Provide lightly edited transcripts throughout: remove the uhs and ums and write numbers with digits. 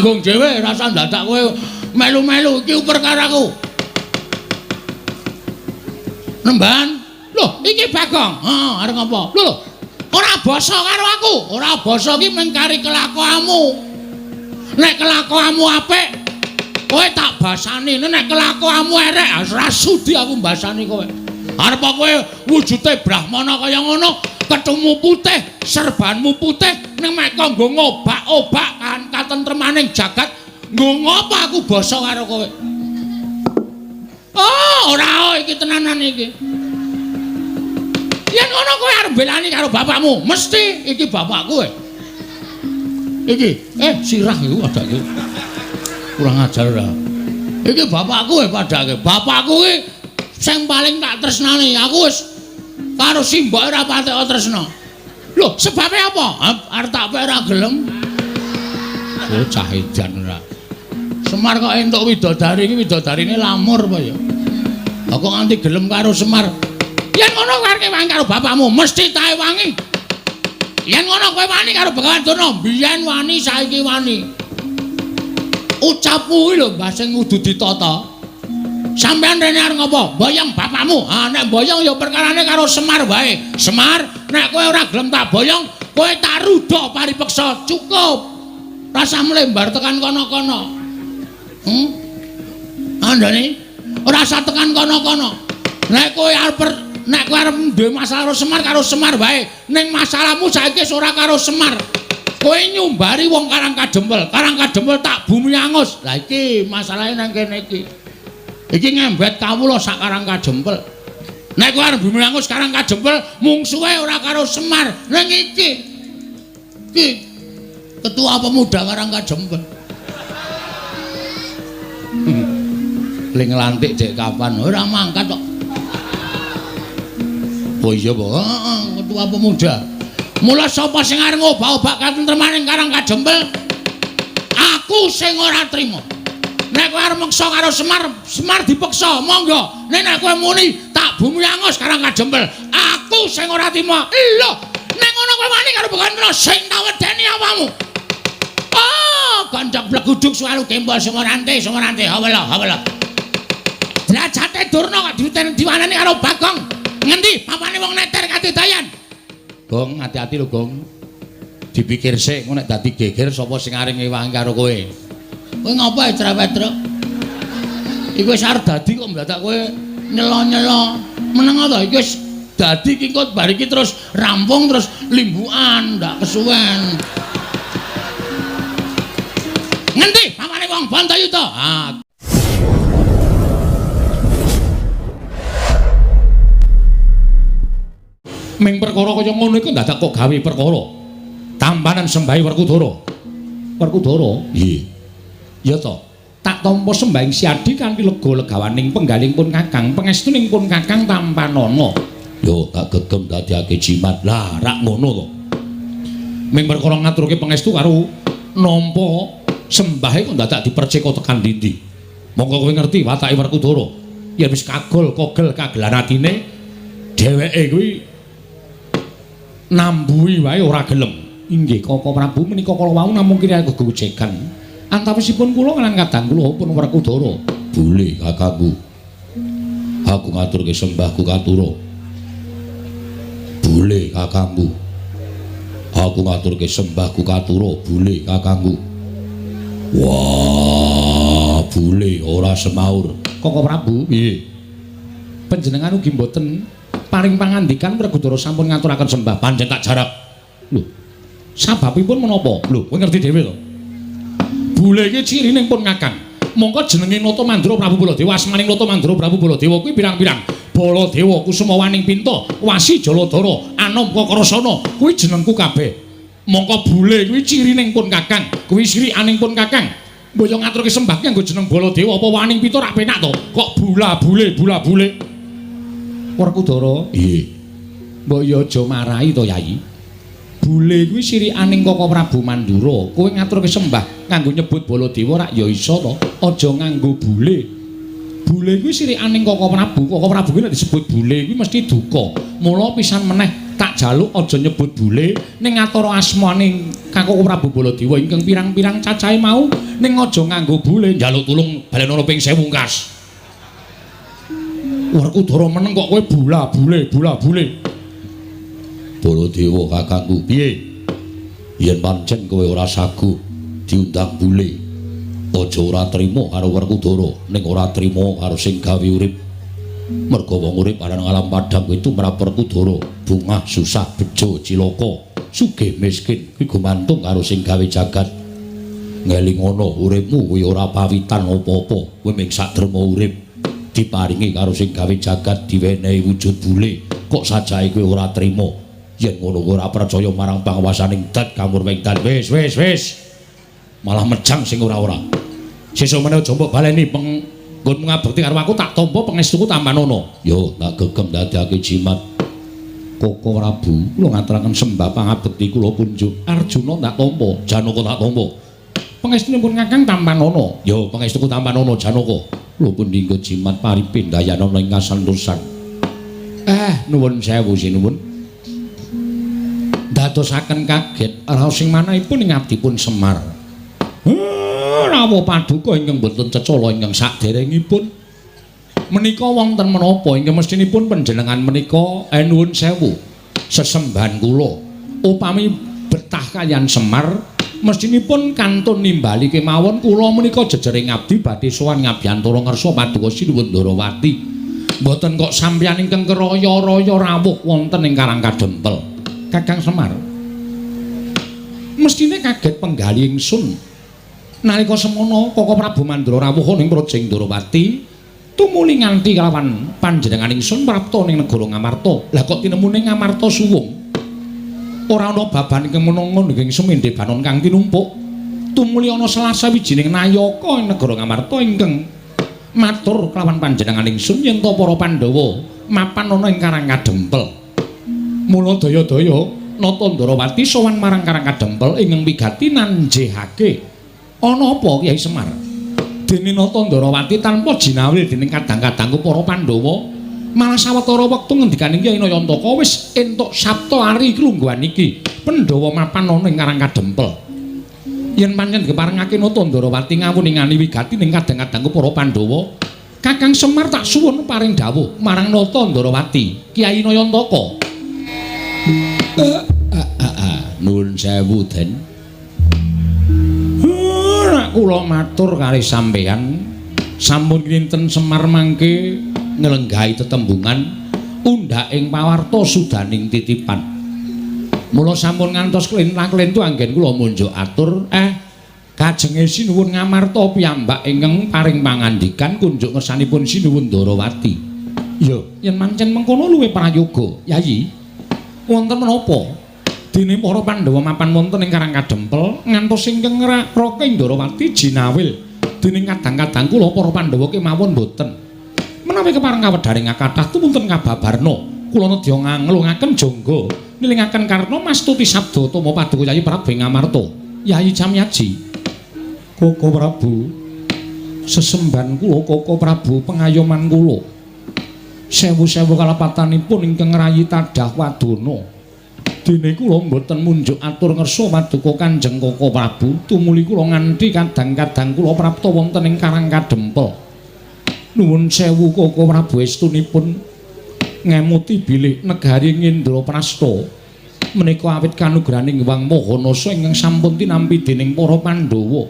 tanggung dhewe rasa dadak kowe melu-melu iki perkaraku. Nemban. Loh, iki Bagong. Heeh, arep ngopo? Lho, ora basa karo aku. Ora basa iki mengkari kelakuanmu. Nek kelakuanmu apik, kowe tak basani. Nek kelakuanmu erek, ora sudi aku mbasani kowe. Arep kowe wujude brahmana kaya ngono, ketemu putih, serbanmu putih, ning mek kanggo ngobak-obak kan katentremaning jagat. Nggo ngopo aku basa karo kowe? Oh, ora iki tenanan iki. Yen ngono kowe arep belani karo bapakmu, mesti iki bapakku. Iki, sirah iku padake. Kurang ajar ora. Iki bapakku padake. Bapakku iki sing paling tak tresnani. Aku wis karo simbok ora patek tresna. Lho, sebabe apa? Arep tak ora gelem. Oh, cah edan ora. Semar kok entuk widodari iki widodarine lamur apa ya? Aku nganti gelem karo Semar. Yen ngono kowe wani karo bapakmu mesti tae wangi. Yen ngono kowe wani karo Begawan Durna, biyen wani saiki wani. Ucapmu kuwi lho mbah sing kudu ditata. Sampeyan rene arep ngopo? Boyong bapakmu. Ah nek boyong ya perkarane karo Semar wae. Semar, nek kowe ora gelem tak boyong, kowe tak rudha paripeksa. Cukup. Rasa mlembar tekan kono-kono. Andane ora usah tekan kono-kono. Nek kowe arep duwe masalah karo Semar wae. Ning masalahmu saiki ora karo Semar. Kowe nyumbari wong Karang Kadempel. Karang Kadempel tak bumi angus. Lah iki masalahe nang kene iki. Iki ngembet kawula sak Karang Kadempel. Nek kowe arep bumi angus Karang Kadempel mungsuhe ora karo Semar. Ning iki ketua pemuda Karang Kadempel. Ling lantik cek kapan ora mangkat kok. Oh iya po, ketua pemuda. Mula sapa sing arep ngobak-obak katentremaning Karang Kadempel? Aku sing ora trima. Nek kowe arep meksa karo Semar, Semar dipeksa, monggo. Nek kowe muni tak bumi angus Karang Kadempel, aku sing ora trima. Lho, nek ngono kowe wani karo Begawan Durna sing tak wedeni apamu? Oh, kandhak bleguduk suwalu tembol Sumarante, hawala. Derajate Durna kok diwanani karo Bagong. Ngendi papane wong neter katidayan? Gong, hati-hati lho, Gong. Dipikir sik, engko nek dadi geger sapa sing arep ngewangi karo kowe. Kowe ngopo cerewet, Truk? Iku wis arep dadi kok mendadak kowe nyelo-nyelo. Meneng ta iki wis dadi iki kok bar iki terus rampung terus limbukan, ndak kesuwen. Ngendi papane wong Bantayuda? Ah. Ming perkara kaya ngono iku dadak kok gawe perkara. Tampanan sembahi Werkudara. Werkudara? Nggih. Ya to. Tak tampa sembahi Siadi kanthi lega-legawaning penggalingpun Kakang, pangestunipun Kakang Tampanana. Yo tak gegem dadiake jimat. Lah, rak ngono to. Ming perkara ngaturke pangestu karo nampa sembahe kok dadak dipercaya tekan ndi-ndi. Monggo kowe ngerti watake Werkudara. Yen wis kagol kagelan atine dheweke kuwi nambuhi wae ora gelem. Inggih Koko Prabu menika kala wau namung kirang gegojekan. Antawisipun kula lan kadang kula pun Werkudara. Boleh Kakangku. Aku ngaturke sembahku katura. Boleh Kakangku. Aku ngaturke sembahku katura. Boleh Kakangku. Wah, boleh ora semaur. Koko Prabu, nggih. Panjenengan ugi mboten paring pangandikan Werkudara sampun ngaturaken sembah panjen tak jarak. Lho, sababipun menapa? Lho, kowe ngerti dhewe to. Bule iki cirine pun Kakang. Mongko jenenge Nata Mandura Prabu Baladewa, asmaning Nata Mandura Prabu Baladewa kuwi pirang-pirang. Baladewa Kusumawaning Pinta, Wasi Jaladara, Anamka Krasana, kuwi jenengku kabeh. Mongko bule kuwi cirine pun Kakang, kuwi sirikaning pun Kakang. Mbok yo ngaturke sembah kanggo jeneng Baladewa apa Waning Pinta rak penak to? Kok bula-bule. Werkudara, nggih. Mbok yo aja marahi to, Yayi. Bule kuwi sirikaning Koko Prabu Mandura. Kowe ngaturke sembah kanggo nyebut Baladewa rak ya iso to. Aja nganggo bule. Bule kuwi sirikaning Koko Prabu. Koko Prabu kuwi nek disebut bule kuwi mesti duka. Mula pisan meneh tak jaluk aja nyebut bule ning ngatara asmane Kakang Prabu Baladewa ingkang pirang-pirang cacahe mau ning aja nganggo bule njaluk tulung balenono ping 1000 kas. Werkudara meneng kok kowe bule. Baladewa kakangku piye? Yen pancen kowe ora sagu diundang bule, aja ora trima karo Werkudara ning ora trima karo sing gawe urip. Merga wong urip aran alam padhang kuwi tumrap Werkudara, bungah susah bejo cilaka, sugih miskin kuwi gumantung karo sing gawe jagat. Ngelingono uripmu kuwi ora pawitan apa-apa, kowe mung sadrema urip diparingi karo sing gawe jagat diwenehi wujud bule, kok sajahe kowe ora trima. Yen ngono ora percaya marang panguwasaning dat kamurmengdan. Wis. Malah mejang sing ora-ora. Sesuk meneh aja mbok baleni nggonmu ngabekti karo aku tak tampa pangestuku Tambanono. Yo tak gegem dadekake jimat. Koko Prabu, kula ngaturaken sembah pangabekti kula punjuk. Arjuna tak tampa, Janaka tak tampa. Pangestunipun Kakang Tambanono. Yo pangestuku Tambanono Janaka. Kula pun dinggo jimat paripindayana ing kasantosan. Nuwun sewu sinuwun. Dadosaken kaget raos sing manahipun ing abdipun Semar. Rawuh paduka ingkang boten cecala ingkang saderengipun. Menika wonten menapa ingkang mestinipun panjenengan menika nuwun sewu. Sesembahan kula upami betah kaliyan Semar mestinipun kantun nimbali kemawon kula menika jejering abdi badhe sowan ngabiyantara ngersa paduka Sinuwun Ndarawati. Mboten kok sampeyan ingkang keraya-raya rawuh wonten ing Karangkadempel. Kakang Semar mestine kaget penggali ingsun nalika semono Koko Prabu Mandra rawuh ning Projing Ndarawati tumuli nganti kalawan panjenengan ingsun prapta ning negara Ngamarta. Lah kok tinemu ning Ngamarta suwung ora ana baban ingkang menongon ing semendhe banon kang tinumpuk. Tumuli ana salah sawijining nayaka ing negara Ngamarta ingkang matur kelawan panjenengan ingsun yen to para Pandhawa mapan ana ing Karangkadempel. Mula daya-daya Nata Ndarawati sowan marang Karangkadempel ingkang wigati nanjehake ana apa Kyai Semar. Dene Nata Ndarawati tanpa jinawil dening kadang-kadangku para Pandhawa malah sawetara wektu ngendikaning Kyai Nayantaka wis entuk sabta ari klungguhan iki Pandhawa mapan ana ing Karangkadempel. Yen pancen diparengake Nata Ndarawati ngawuningani wigati ning kadang-kadangku para Pandhawa, Kakang Semar tak suwun paring dawuh marang Nata Ndarawati, Kyai Nayantaka. Nuwun sewu Den. Nek kula matur kalih sampeyan sampun kinten Semar mangke nglenggahi tetembungan undhaking pawarta sudaning titipan. Mula sampun ngantos klentang-klentu anggen kula munjuk atur kajenge Sinuwun Ngamarta piyambak ingkang paring pangandikan kunjuk ngersanipun Sinuwun Ndarawati. Yo, yen mancen mengkono luwih prayoga, Yayi. Wonten menapa? Dene para Pandhawa mapan wonten ing Karangkadempel ngantos ingkang ngraka Ndarawati jinawil dening kadang-kadang kula para Pandhawa kemawon boten. Menawi kepareng kawedharing kathah tumunten kababarna, kula nedya nglungaken jangga nilingaken karna mastuti sabda Tama Paduka Yayi Prabu Ngamarta. Yayi Camyaji. Koko Prabu, sesembahan kula Koko Prabu pengayoman kula. Sewu-sewu kalapatanipun ingkang rayi tadah wadana. Dene kula mboten munjuk atur ngersa paduka Kanjeng Koko Prabu, tumuli kula nganti kadang-kadang kula prapta wonten ing Karangkadempel. Nuwun sewu Koko Prabu estunipun ngemuti bilih negari Ngendraprasta. Menika awit kanugraning Wang Mahanasa ingkang sampun tinampi dening para Pandhawa.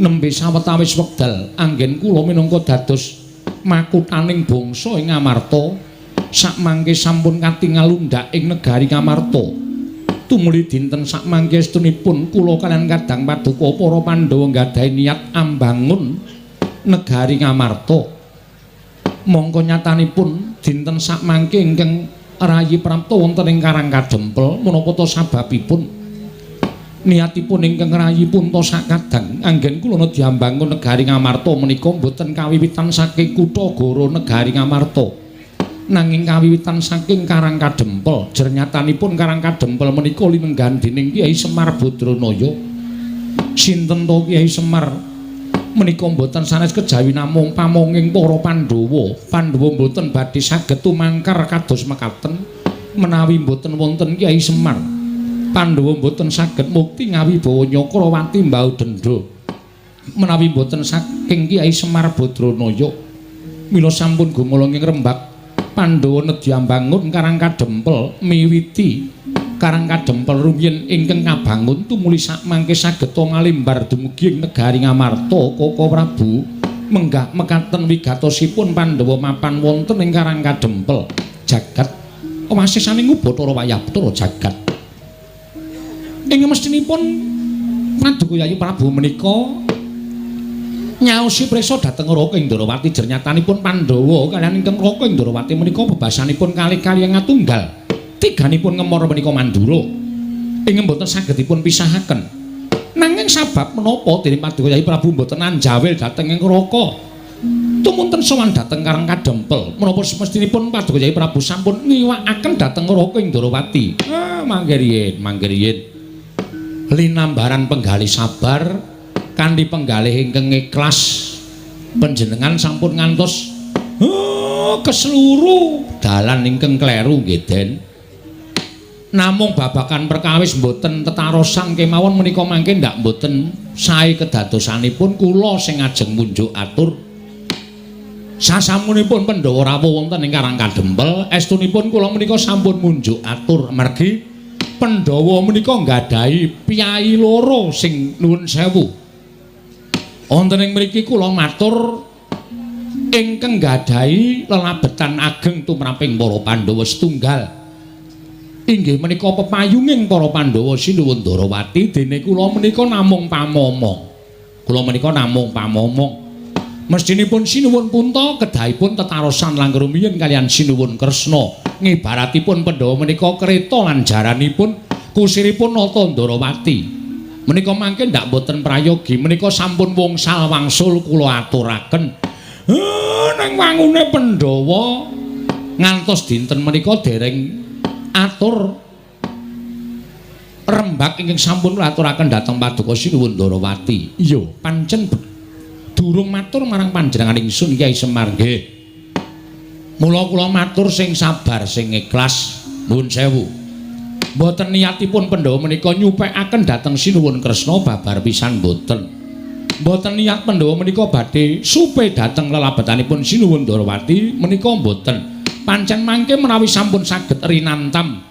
Nembe sawetawis wekdal anggen kula minangka dados makutaning bangsa ing Ngamarta sakmangke sampun katingal undhak ing negari Ngamarta. Tumuli dinten sakmangke estunipun kula kaliyan kadang paduka para Pandhawa nggadahi niat ambangun negari Ngamarta. Mongko nyatanipun dinten sakmangke ingkang rayi prapta wonten ing Karangkadempel menapa ta sababipun niatipun ingkang rayi punta sakadang anggen kula nedya mbangun negari Ngamarta menika boten kawiwitan saking kutha Goro negari Ngamarta nanging kawiwitan saking Karangkadempel. Jernyatanipun Karangkadempel menika linenggan dening Kyai Semar Badranaya. Sinten to Kyai Semar? Menika boten sanes kejawi namung pamonging para Pandhawa. Pandhawa boten badhe saged tumangkar kados mekaten menawi mboten wonten Kyai Semar Pandhawa mboten saged mukti ngawibawa Nyakrawati mbau dendha menawi mboten saking Kyai Semar Badranaya mila sampun gumula ing Rembag Pandhawa nedya mbangun Karang Kadempel miwiti Karang Kadempel rumiyin ingkang kabangun tumuli sakmangke saged ngalimbar dumugi ing negari Ngamarta Kaka Prabu menggah mekaten wigatosipun Pandhawa mapan wonten ing Karang Kadempel jagat wasisaning Bathara Wayabtara jagat ing mestinipun Paduka Yayi Prabu menika nyaosi prisa dhateng Raka Indrawati jernyatanipun Pandhawa kaliyan ingkang Raka Indrawati menika bebasanipun kalih-kalih ngatunggal tiganipun ngemor menika Mandura ing mboten sagedipun pisahaken nanging sabab menapa dening Paduka Yayi Prabu mboten anjawil dhateng ing Raka tumunten sowan dhateng Karang Kadempel menapa semestinipun Paduka Yayi Prabu sampun ngiwakaken dhateng Raka Indrawati mangke riyen linambaran penggalih sabar kanthi penggalih ingkang ikhlas panjenengan sampun ngantos keseluruh dalan ingkang kleru nggih Den namung babakan perkawis mboten tetarosan kemawon menika mangke ndak mboten sae kedadosanipun kula sing ajeng munjuk atur sasamunipun Pandhawa rawuh wonten ing Karang Kadempel estunipun kula menika sampun munjuk atur margi Pandhawa menika nggadahi piyai loro sing nuwun sewu wonten ing mriki kula matur ingkang nggadahi lelabetan ageng tumraping para Pandhawa setunggal inggih menika pepayunging para Pandhawa Sinuwun Darawati dene kula menika namung pamomong. Kula menika namung pamomong. Mestinipun Sinuwun Punta kedahipun tetarosan langkung rumiyin kaliyan Sinuwun Kresna. Ngibaratipun Pandhawa menika kreta lan jaranipun kusiripun Nata Darawati. Menika mangke ndak boten prayogi menika sampun wungsal wangsul kula aturaken. Nang wangune Pandhawa ngantos dinten menika dereng atur rembag ingkang sampun aturaken dhateng Paduka Sinuwun Darawati. Iya, pancen durung matur marang panjenengan ingsun Kyai Semar nggih. Mula kula matur sing sabar, sing ikhlas. Nuwun sewu. Mboten niatipun Pandhawa menika nyupekaken dhateng Sinuwun Kresna babar pisan mboten. Mboten niat Pandhawa menika badhe supe dhateng lelabetanipun Sinuwun Darawati menika mboten. Pancen mangke menawi sampun saged rinantam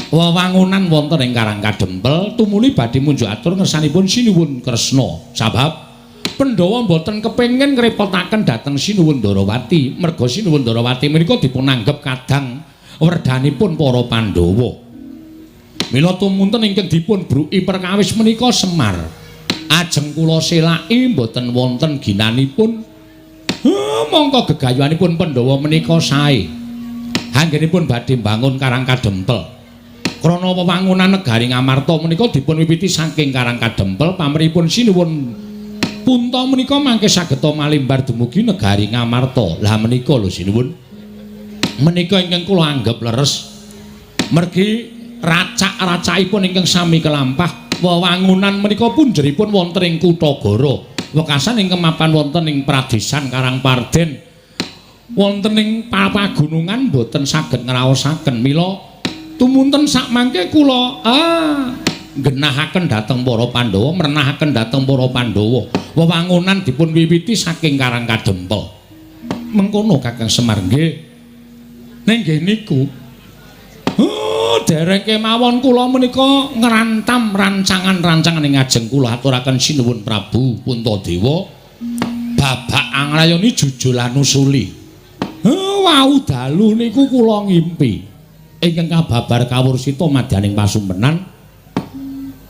wewangunan wonten ing Karang Kadempel tumuli badhe munjuk atur ngersanipun Sinuwun Kresna sabab Pandhawa mboten kepengin ngrepotaken dhateng Sinuwun Darawati merga Sinuwun Darawati menika dipunanggep kadang werdanipun para Pandhawa mila tumunten ingkang dipun bruki perkawis menika Semar ajeng kula selaki mboten wonten ginanipun mongko gegayuhanipun Pandhawa menika sae. Anggenipun badhe mbangun Karang Kadempel. Krana wewangunan negari Ngamarta menika dipun wiwiti saking Karang Kadempel pamripun Sinuwun Punta menika mangke saged malimbar dumugi negari Ngamarta. Lah menika lho Sinuwun. Menika ingkang kula anggep leres. Mergi racak-racakipun ingkang sami kelampah wewangunan menika punjeripun wonten ing Kutagara. Wekasan ing kemapan wonten ing Pradesan Karangparden wonten ing pagunungan boten saged ngraosaken mila tumunten sakmangke kula genahaken dhateng para Pandhawa merenahaken dhateng para Pandhawa wewangunan dipun wiwiti saking Karang Kadempel mengkono Kakang Semar nggih ning nggih niku dereng kemawon kula menika ngrantam rancangan-rancangan ing ajeng kula aturaken Sinuwun Prabu Puntadewa babak anglayoni jujulan usuli. Wau dalu niku kula ngimpi ingkang kababar kawursita madyaning pasumpenan.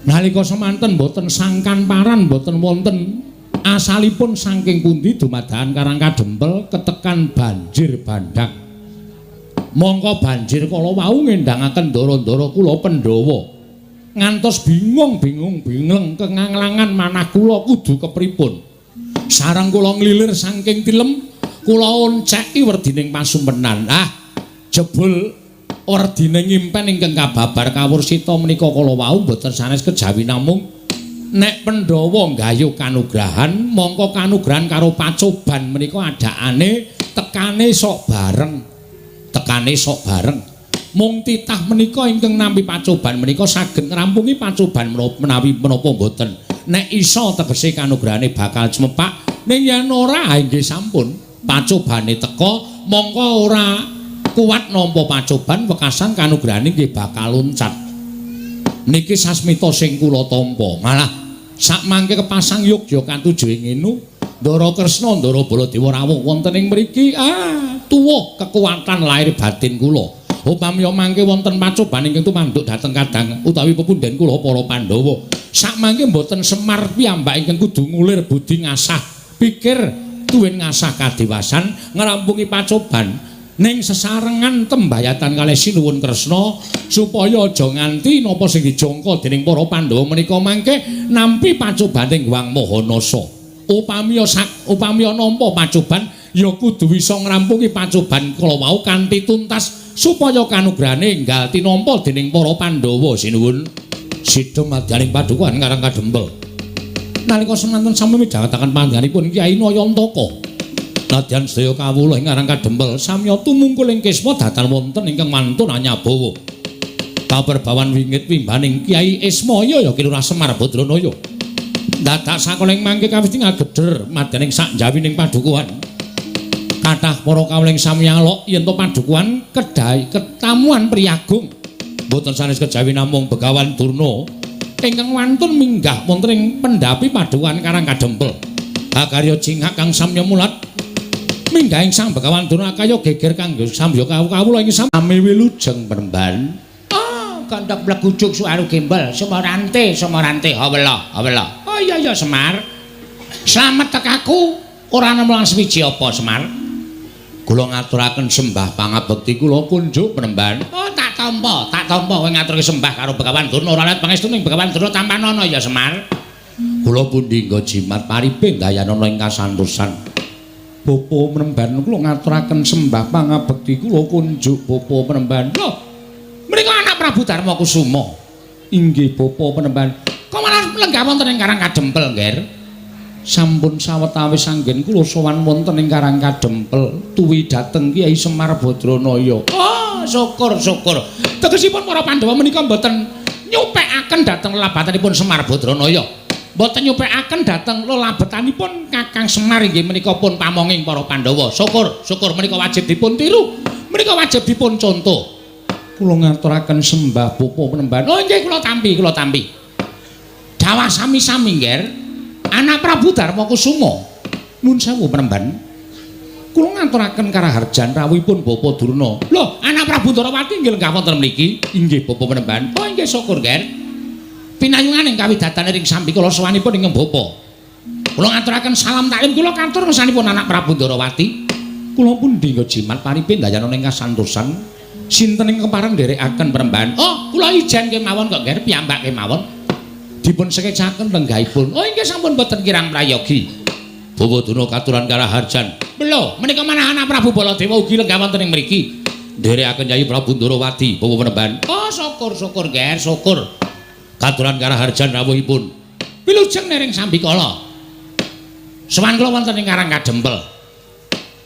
Nalika semanten boten sangkan paran boten wonten asalipun saking pundi dumadakan Karang Kadempel ketekan banjir bandhang. Mongko banjir kala wau ngendangaken ndara-ndara kula Pandhawa ngantos bingung kenganglangan manah kula kudu kepripun sareng kula nglilir saking tilem kula onceki werdining pasumpenan jebul werdine ngimpen ingkang kababar kawursita menika kala wau boten sanes kejawi namung nek Pandhawa nggayuh kanugrahan mongko kanugrahan karo pacoban menika adakane tekane sok bareng Mung titah menika ingkang nampi pacoban menika saged ngrampungi pacoban menawi menapa boten. Nek iso tegese kanugrahane bakal cemepak, ning yen ora inggih sampun pacobane teka mongko ora kuat nampa pacoban wekasan kanugrahane nggih bakal luncat. Niki sasmita sing kula tampa. Malah sak mangke kepasang Yogya katujuhe ngenu Ndara Kresna Ndara Baladewa rawuh wonten ing mriki tuwuh kekuatan lahir batin kula. Upami mangke wonten pacoban ingkang tumanduk dhateng kadang utawi pepundhen kula para Pandhawa, sak mangke mboten Semar piyambak ingkang kudu ngulir budi ngasah pikir tuwin ngasah kadewasan ngrampungi pacoban ning sesarengan tembayatan kalih Sinuwun Kresna supaya aja nganti napa sing dijangka dening para Pandhawa menika mangke nampi pacobaning Hyang Mahanasa. Upami nampa pacoban ya kudu bisa ngrampungi pacoban kala wau kanthi tuntas supaya kanugrahane enggal tinampa dening para Pandhawa Sinuwun. Sida madyaning padukuhan Karang Kadempel. Nalika semanten sami midhangetaken panjenenganipun Kyai Nayantaka. Nadyan sedaya kawula ing Karang Kadempel samya tumungkul ing kisma datan wonten ingkang mantun anyabawa. Kaperbawan wingit wimbaning Kyai Ismaya ya Kilurah Semar Badranaya. Dadak sakoling mangke kawiti ngageder madyaning sak jawining padukuhan. Kathah para kawling sami alok yen to padukuhan kedai ketamuan priyagung boten sanes kejawi namung Begawan Durna ingkang wantun minggah wonten ing pendhapi padukuhan Karang Kadempel. Hakarya jingak kang samya mulat minggah ing Sang Begawan Durna kaya geger kanggo samya kawula ing sami wilujeng Penemban. Kandhak blegujuk suaru gembel Semorante hawela. Oh iya Semar. Slamet tekaku ora nemulang swiji apa Semar? Kula ngaturaken sembah pangabekti kula kunjuk Penemban. Oh tak tampa kowe ngaturke sembah karo Begawan Durna ora let pangestuning Begawan Durna Tampanana ya Semar. Kula pundi nggo jimat paripe dayanana ing kasantosan. Bapa Penemban kula ngaturaken sembah pangabekti kula kunjuk Bapa Penemban. Lho, menika anak Prabu Darma Kusuma. Inggih Bapa Penemban. Kok malah lenggah wonten ing Karang Kadempel, Nger? Sampun sawetawis anggen kula sowan wonten ing Karang Kadempel tuwi dhateng Kyai Semar Badranaya. Oh, syukur. Tegesipun para Pandhawa menika mboten nyupekaken dhateng lelabatanipun Semar Badranaya. Mboten nyupekaken dhateng lelabatanipun Kakang Semar inggih menika pun pamonging para Pandhawa. Syukur menika wajib dipun tiru. Menika wajib dipun contoh. Kula ngaturaken sembah Bapa Penemban. Oh nggih kula tampi. Dawah sami-sami, Nger. Anak Prabu Darma Kusuma. Nuwun sewu Penemban. Kula ngaturaken karaharjan rawuhipun Bapa Durna. Lho, anak Prabu Darawati inggih lenggah wonten mriki. Inggih Bapa Penemban. Oh inggih syukur, Nger. Pinayunganing kawidatane ring sambi kula sowanipun ing Bapa. Kula ngaturaken salam taklim kula katur ngersanipun anak Prabu Darawati. Kula pundi nggo jimat paripe dayanana ing kasantosan. Sinten ing kepareng nderekaken Penemban. Oh, kula ijen kemawon kok, Nger, piyambak kemawon. Dipun sekecaken lenggahipun. Oh inggih sampun boten kirang prayogi. Bapa Durna katuran karaharjan. Lho, menika manah anak Prabu Baladewa ugi lenggah wonten ing mriki. Nderekaken Kyai Prabu Darawati, Bapa Penemban. Oh, syukur, Nger, syukur. Katuran karaharjan rawuhipun. Wilujeng nering sambikala. Sowan kula wonten ing Karang Kadempel.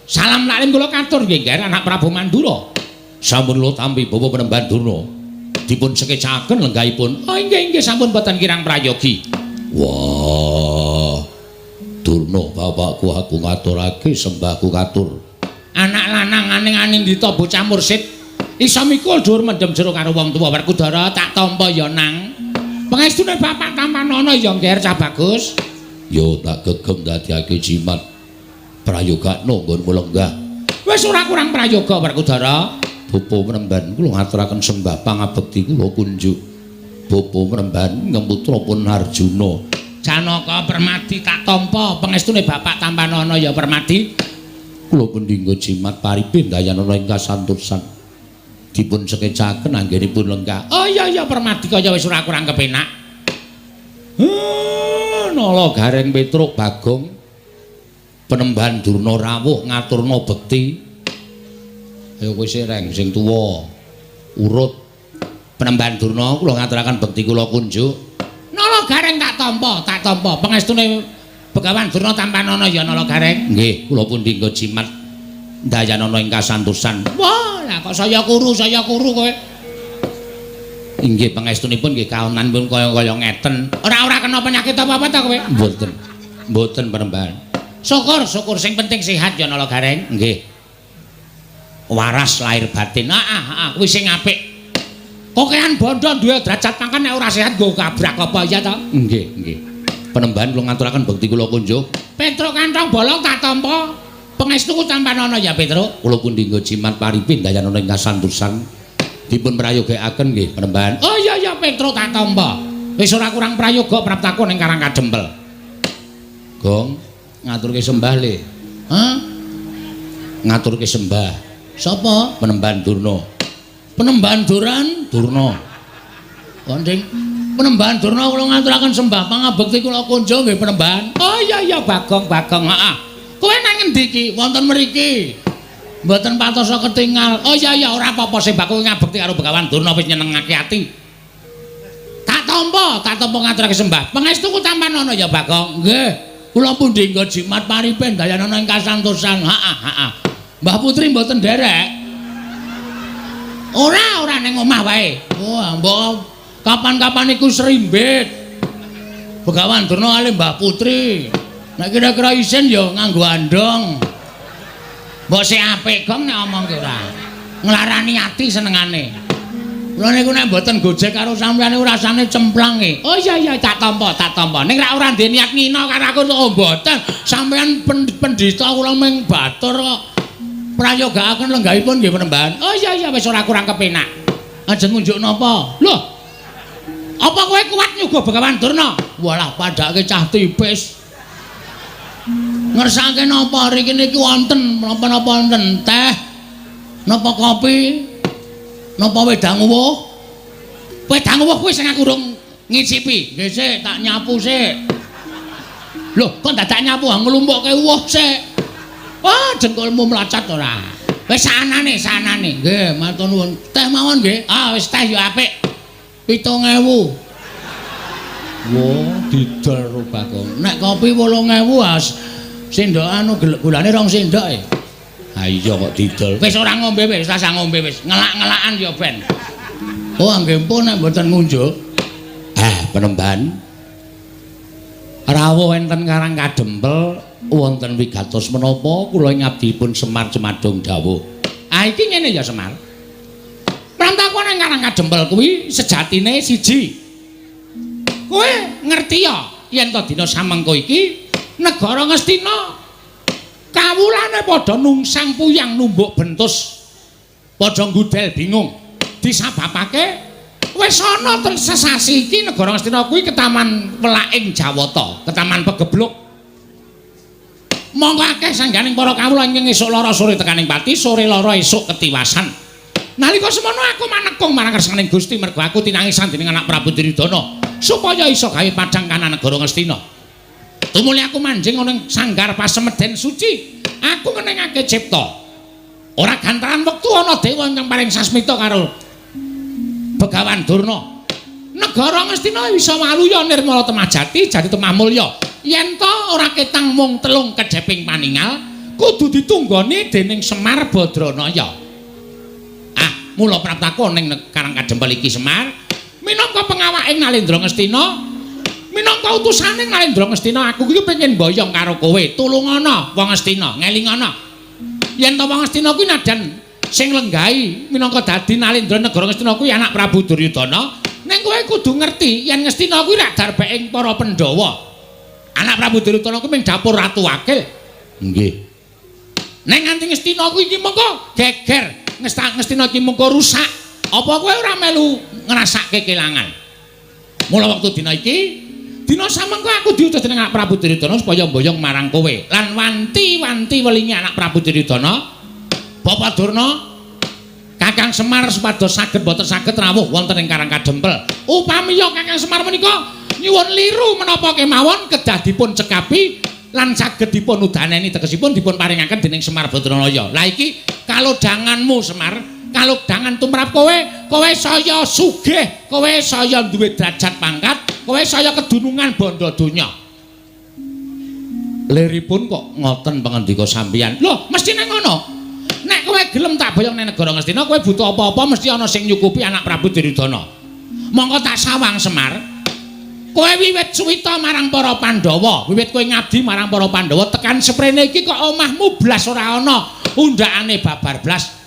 Salam taklim kula katur nggih, Nger, anak Prabu Mandura. Sampun kula tampi Bapa Penemban Durna. Dipun sekecaken lenggahipun. Oh inggih sampun boten kirang prayogi. Wah. Durna bapakku aku ngaturake sembahku katur. Anak lanang aning-aning dita bocah mursid iso mikul dhuwur mendem jero karo wong tuwa Werkudara tak tampa ya nang. Pangestune Bapak Tampanana ya Nger cah bagus. Yo tak gegem dadiake jimat prayogakno nggonmu lenggah. Wis ora kurang prayoga Werkudara. Bapa Penemban kula ngaturaken sembah pangabekti kula kunjuk Bapa Penemban ngemutra pun Arjuna. Janaka Permadi tak tampa pangestune Bapak Tampanana ya Permadi. Kula pundi nggo jimat paripe dayanana ing kasantosan. Dipun sekecaken anggenipun lenggah. Oh iya Permadi kaya wis ora kurang kepenak. Nala Gareng Petruk Bagong Penemban Durna rawuh ngaturna bekti. Ayo kowe sing tuwa urut Penemban Durna kula ngaturaken bekti kula kunjuk. Nala Gareng tak tampa pangestune Begawan Durna Tampanana ya Nala Gareng. Nggih, kula pundi nggo jimat Dayanana ing kasantosan. Wah, lah kok saya kuru kowe. Inggih pangestunipun nggih kaonan pun kaya ngeten. Ora kena penyakit apa-apa ta kowe? Mboten. Mboten Panembahan. Syukur sing penting sehat ya Nala Gareng. Nggih. Waras lahir batin. Kuwi sing apik. Kokean bondo duwe derajat pangkat nek ora sehat nggo kabrak apa ya ta? Nggih. Panembahan kula ngaturaken bekti kula kunjuk. Petruk kantong bolong tak tampa. Pangestu tampanana ya Petruk. Kula pun dinggo jimat paripin dayanana ing kasantosan. Dipun prayogakaken nggih Panembahan. Oh iya Petruk tak tampa. Wis ora kurang prayoga praptaku ning Karang Kadempel. Gong, ngaturke sembah le. Hah? Ngaturke sembah. Sapa? Panembahan Durna. Penembahan Durna. Konding Penembahan Durna kula ngaturaken sembah pangabekti kula kunjuk nggih Penembahan. Oh iya Bagong. Heeh. Kowe nang ngendi iki? Wonten mriki. Mboten patosa ketingal. Oh iya ora apa-apa sembah kowe ngabekti karo Begawan Durna wis nyenengake ati. Tak tampa ngaturake sembah. Pangestuku tampanana ya Bagong. Nggih. Kula pun dinggo jimat paripen dayanana ing kasantosan. Heeh. Mbah Putri mboten nderek. Ora ning omah wae. Wah, mbok kapan-kapan iku srimbit. Begawan Durna kali Mbah Putri. Nek kira-kira isin ya nganggo andong. Mbok sik apik gong nek omong ki ora. Nglarani ati senengane. Lha niku nek mboten gojek karo sampeyan niku rasane cemplang e. Oh iya tak tampa. Ning ora ndek niat ngina karo aku kok mboten. Sampeyan pendhita kula ming batur kok prayogakaken lenggahipun nggih Panembahan. Oh iya wis ora kurang kepenak. Ajeng ngunjuk napa? Loh. Apa kowe kuat nyuga Begawan Durna? Walah padake cah tipis. Ngersake napa riki niki wonten napa-napa wonten teh napa kopi napa wedang uwuh kuwi sing aku urung ngicipi nggih sik tak nyapu sik lho kok dadak nyapu nglumpukke uwuh sik jengkulmu mlacat ora wis sanane nggih matur nuwun teh mawon nggih wis teh ya apik 7.000 didol Bagong nek kopi 8.000 sendok anu gulane 2 sendok e. Ha iya kok didol. Wis ora ngombe wis, rasa ngombe wis. Ngelak-ngelakan ya ben. Oh, nggih pun nek mboten ngunjuk. Panembahan. Rawuh enten Karang Kadempel wonten wigatos menapa kula ngabdipun Semar Cemadong dawuh. Iki ngene ya Semar. Prantaku nang Karang Kadempel kuwi sejatine siji. Kowe ngerti ya yen to dina samengko iki negara Ngastina kawulane padha nungsang puyang numbuk bentus padha ngudel bingung disababake wis ana sesasi iki negara Ngastina kuwi ketaman welaking Jawata ketaman pegebluk monggo akeh sangganing para kawula ing esuk lara sore tekaning pati sore lara esuk ketiwasan nalika semono aku manekung marang kersaning Gusti mergo aku tinangisan dening anak Prabu Duryudana supaya iso gawe padhang kana negara Ngastina. Tumuli aku manjing ana ing sanggar pasemeden suci. Aku ngenengake cipta. Ora gantaran wektu ana dewa ingkang paring sasmita karo Begawan Durna. Negara Ngastina bisa maluya nirmala temajati jadi temah mulya. Yen to ora ketang mung telung kejeping paningal, kudu ditunggoni dening Semar Badranaya. Mula praptaku ning Karang Kadempel iki Semar, minangka pengawaking Nalendra Ngastina. Minangka utusane Nalendra Ngastina aku iki pengen mboyong karo kowe. Tulungana wong Ngastina, ngelingana. Yen to wong Ngastina kuwi nadan sing lenggahi minangka dadi Nalendra negara Ngastina kuwi anak Prabu Duryudana, ning kowe kudu ngerti yen Ngastina kuwi rak darbeking para Pandhawa. Anak Prabu Duryudana kuwi ming dapur Ratu Wakil. Nggih. Ning nganti Ngastina kuwi iki mengko geger, Ngastina iki mengko rusak. Apa kowe ora melu ngrasake kelangan? Mula wektu dina iki dina samengko aku diutus dening anak Prabu Duryudana supaya mboyong marang kowe lan wanti-wanti welingi anak Prabu Duryudana Bapak Durna Kakang Semar supados saged boten saged rawuh wonten ing Karang Kadempel. Upamiya Kakang Semar menika nyuwun liru menapa kemawon kedah dipun cekapi lan saged dipun udaneni tegesipun dipun paringaken dening Semar Badranaya. Lah iki kalodhanganmu Semar, kalodhangan tumrap kowe saya sugih, kowe saya duwe derajat pangkat, kowe saya kedunungan bondo donya. Liripun kok ngoten pangandika sampeyan. Lho, mestine ngono. gelem tak boyong ning negara Ngastina, kowe butuh apa-apa mesti ana sing nyukupi anak Prabu Duryudana. Mongko tak sawang Semar. Kowe wiwit suwita marang para Pandhawa, wiwit kowe ngabdi marang para Pandhawa tekan seprene iki kok omahmu blas ora ana undakane babar blas.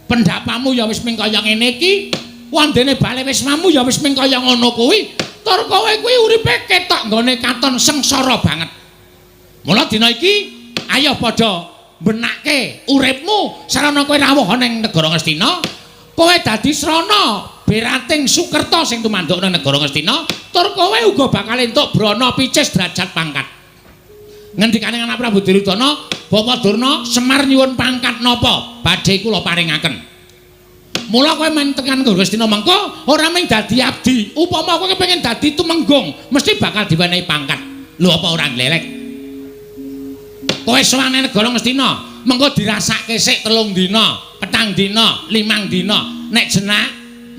Pendapamu ya wis ming kaya ngene iki, wondene bale wismamu ya wis ming kaya ngono kuwi. Tur kowe kuwi uripe ketok nggone katon sengsara banget. Mula dina iki ayo padha benake uripmu sarana kowe rawuh ning negara Ngastina. Kowe dadi srana berating Sukerta sing tumanduk ning negara Ngastina, tur kowe uga bakal entuk brana picis derajat pangkat. Ngendikane anak Prabu Duryudana, Bapa Durna, Semar nyuwun pangkat napa? Badhe kula paringaken. Mula kowe men tekan negara Ngastina mengko ora mung dadi abdi, upama kowe kepengin dadi tumenggung, mesti bakal diwenehi pangkat. Lho apa ora glelek? Kowe sowan ning negara Ngastina, mengko dirasake sik 3 dina, 4 dina, 5 dina. Nek jenak,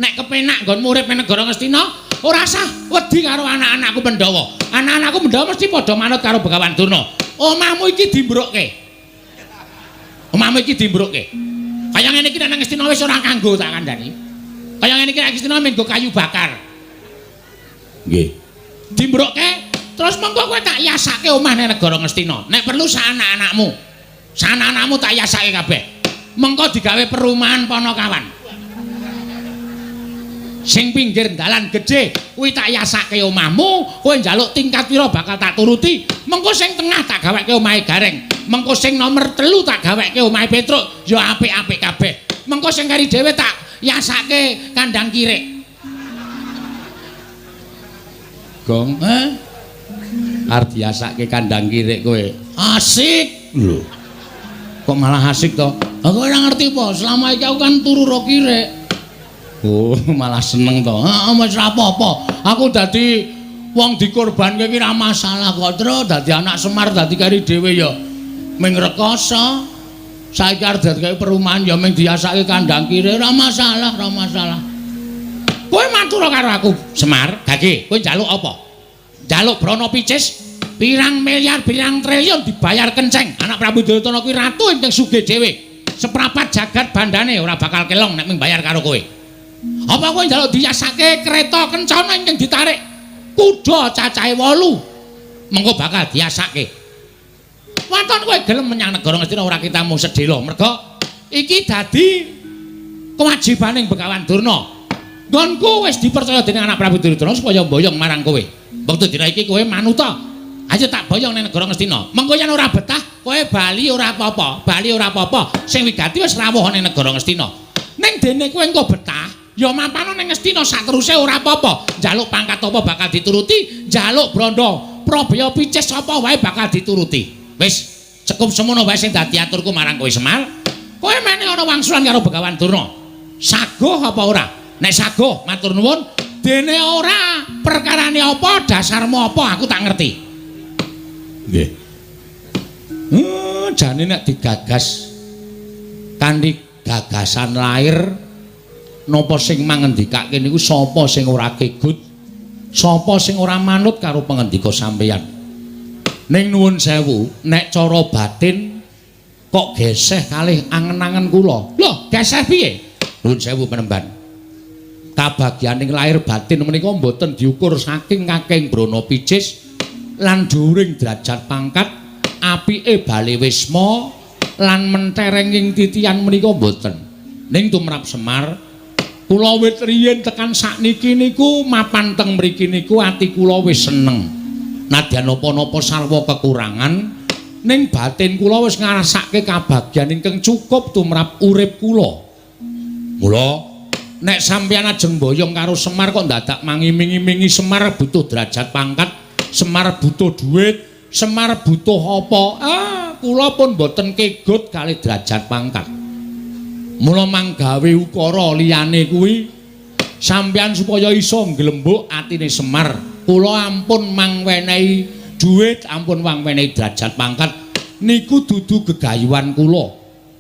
nek kepenak nggon urip ning negara Ngastina, ora usah wedi karo anak-anakku Pandhawa. Anak-anakku Pandhawa mesti padha manut karo Begawan Durna. Omahmu iki dimbrukke. Omahmu iki dimbrukke. Kaya ngene iki nek nang Ngastina wis ora kanggo tak kandhani. Kaya ngene iki nek Ngastina menggo kayu bakar. Nggih. Dimbrukke terus mengko kowe tak yasake omah ning negara Ngastina. Nek perlu sak anak-anakmu. Sak anak-anakmu tak yasake kabeh. Mengko digawe perumahan Panakawan. Sing pinggir dalan gedhe kuwi tak yasake omahmu, kowe njaluk tingkat pira bakal tak turuti. Mengko sing tengah tak gaweke omahe Gareng. Mengko sing nomor 3 tak gaweke omahe Petruk, ya apik-apik kabeh. Mengko sing kari dhewe tak yasake kandang kirik. Gong, arep diasake kandang kirik kowe. Asik lho. Kok malah asik to? Aku ora ngerti po, selama iki aku kan turu ro kirik. Oh, malah seneng to. Heeh, wis ora apa-apa. Aku dadi wong dikorbanke iki ora masalah kok, Tru. Dadi anak Semar dadi kari dhewe ya ming rekoso. Saiki arep dadi perumahan ya ming diasake kandang kiri, ora masalah, ora masalah. Kowe matur karo aku, Semar. Gage, kowe njaluk apa? Njaluk brana picis? Pirang miliar, pirang triliun dibayar kenceng. Anak Prabu Duryudana kuwi ratu ingkang sugih dhewe. Seprapat jagat bandane ora bakal kelong nek ming bayar karo kowe. Apa kowe njaluk diyasake kereta kencana ingkang ditarik kuda cacahe 8. Mengko bakal diyasake. Wonten kowe gelem menyang negara Ngastina ora kitamu sedhela. Merga iki dadi kewajibaning Begawan Durna. Nggonku wis dipercaya dening anak Prabu Duryudana supaya mboyong marang kowe. Wektu dina iki kowe manuta. Ayo tak boyong ning negara Ngastina. Mengko yen ora betah, kowe bali ora apa-apa. Bali ora apa-apa. Sing wigati wis rawuh ning negara Ngastina. Ning dene kowe engko betah, ya mampano ning Ngastina sateruse ora apa-apa. Njaluk pangkat apa bakal dituruti, njaluk branda Prabaya picis apa wae bakal dituruti. Wis, cukup semono wae sing dadi aturku marang kowe Semar. Kowe meneh ana wangsulan karo Begawan Durna. Saguh apa ora? Nek saguh, matur nuwun. Dene ora, perkarane apa, dasarmu apa, aku tak ngerti. Nggih. Jane nek digagas kanthi gagasan lair napa sing mangendikake niku sapa sing ora kegut, sapa sing ora manut karo pangendika sampeyan. Ning nuwun sewu, nek cara batin kok geseh kalih angen-angen kula. Lho, geseh piye? Nuwun sewu penemban. Kabagyaning lair batin menika mboten diukur saking kaking brana picis lan dhuwuring derajat pangkat, apike bale wisma lan menterenging titian menika mboten. Ning tumrap Semar, kula wit riyin tekan sakniki niku mapan teng mriki niku ati kula wis seneng. Nadyan napa-napa sarwa kekurangan, ning batin kula wis ngrasake kabagyan ingkang cukup tumrap urip kula. Mula nek sampeyan ajeng boyong karo Semar kok dadak mangiming-imingi Semar butuh derajat pangkat, Semar butuh duit, Semar butuh apa? Kula pun boten kegut kali derajat pangkat. Mula manggawe ukara liyane kuwi sampeyan supaya iso nglembuk atine Semar. Kula ampun mangwenehi duit, ampun mangwenehi derajat pangkat. Niku dudu gegayuhan kula.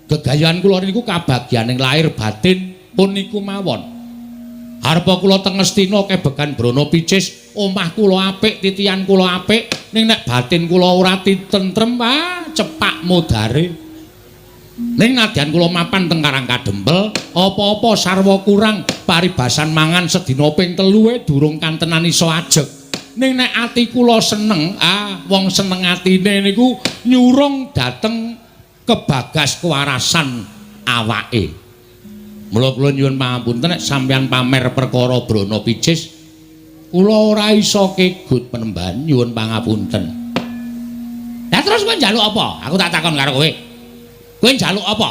Gegayuhan kula niku kabagyaning lair batin pun niku mawon. Arepa kula teng Ngastina kebekan brana picis, omah kula apik, titian kula apik, ning nek batin kula ora tentrem, cepak modare. Ning nadyan kula mapan teng Karang Kadempel, apa-apa sarwa kurang paribasan mangan sedina ping 3 durung kantenan iso ajeg. Ning nek ati kula seneng, wong seneng atine niku nyurung dateng kebagas kewarasan awake. Mula kula nyuwun pangapunten nek sampeyan pamer perkara brana picis, kula ora iso kegut penemban nyuwun pangapunten. Lah terus kowe njaluk apa? Aku tak takon karo kowe. Kowe njaluk apa?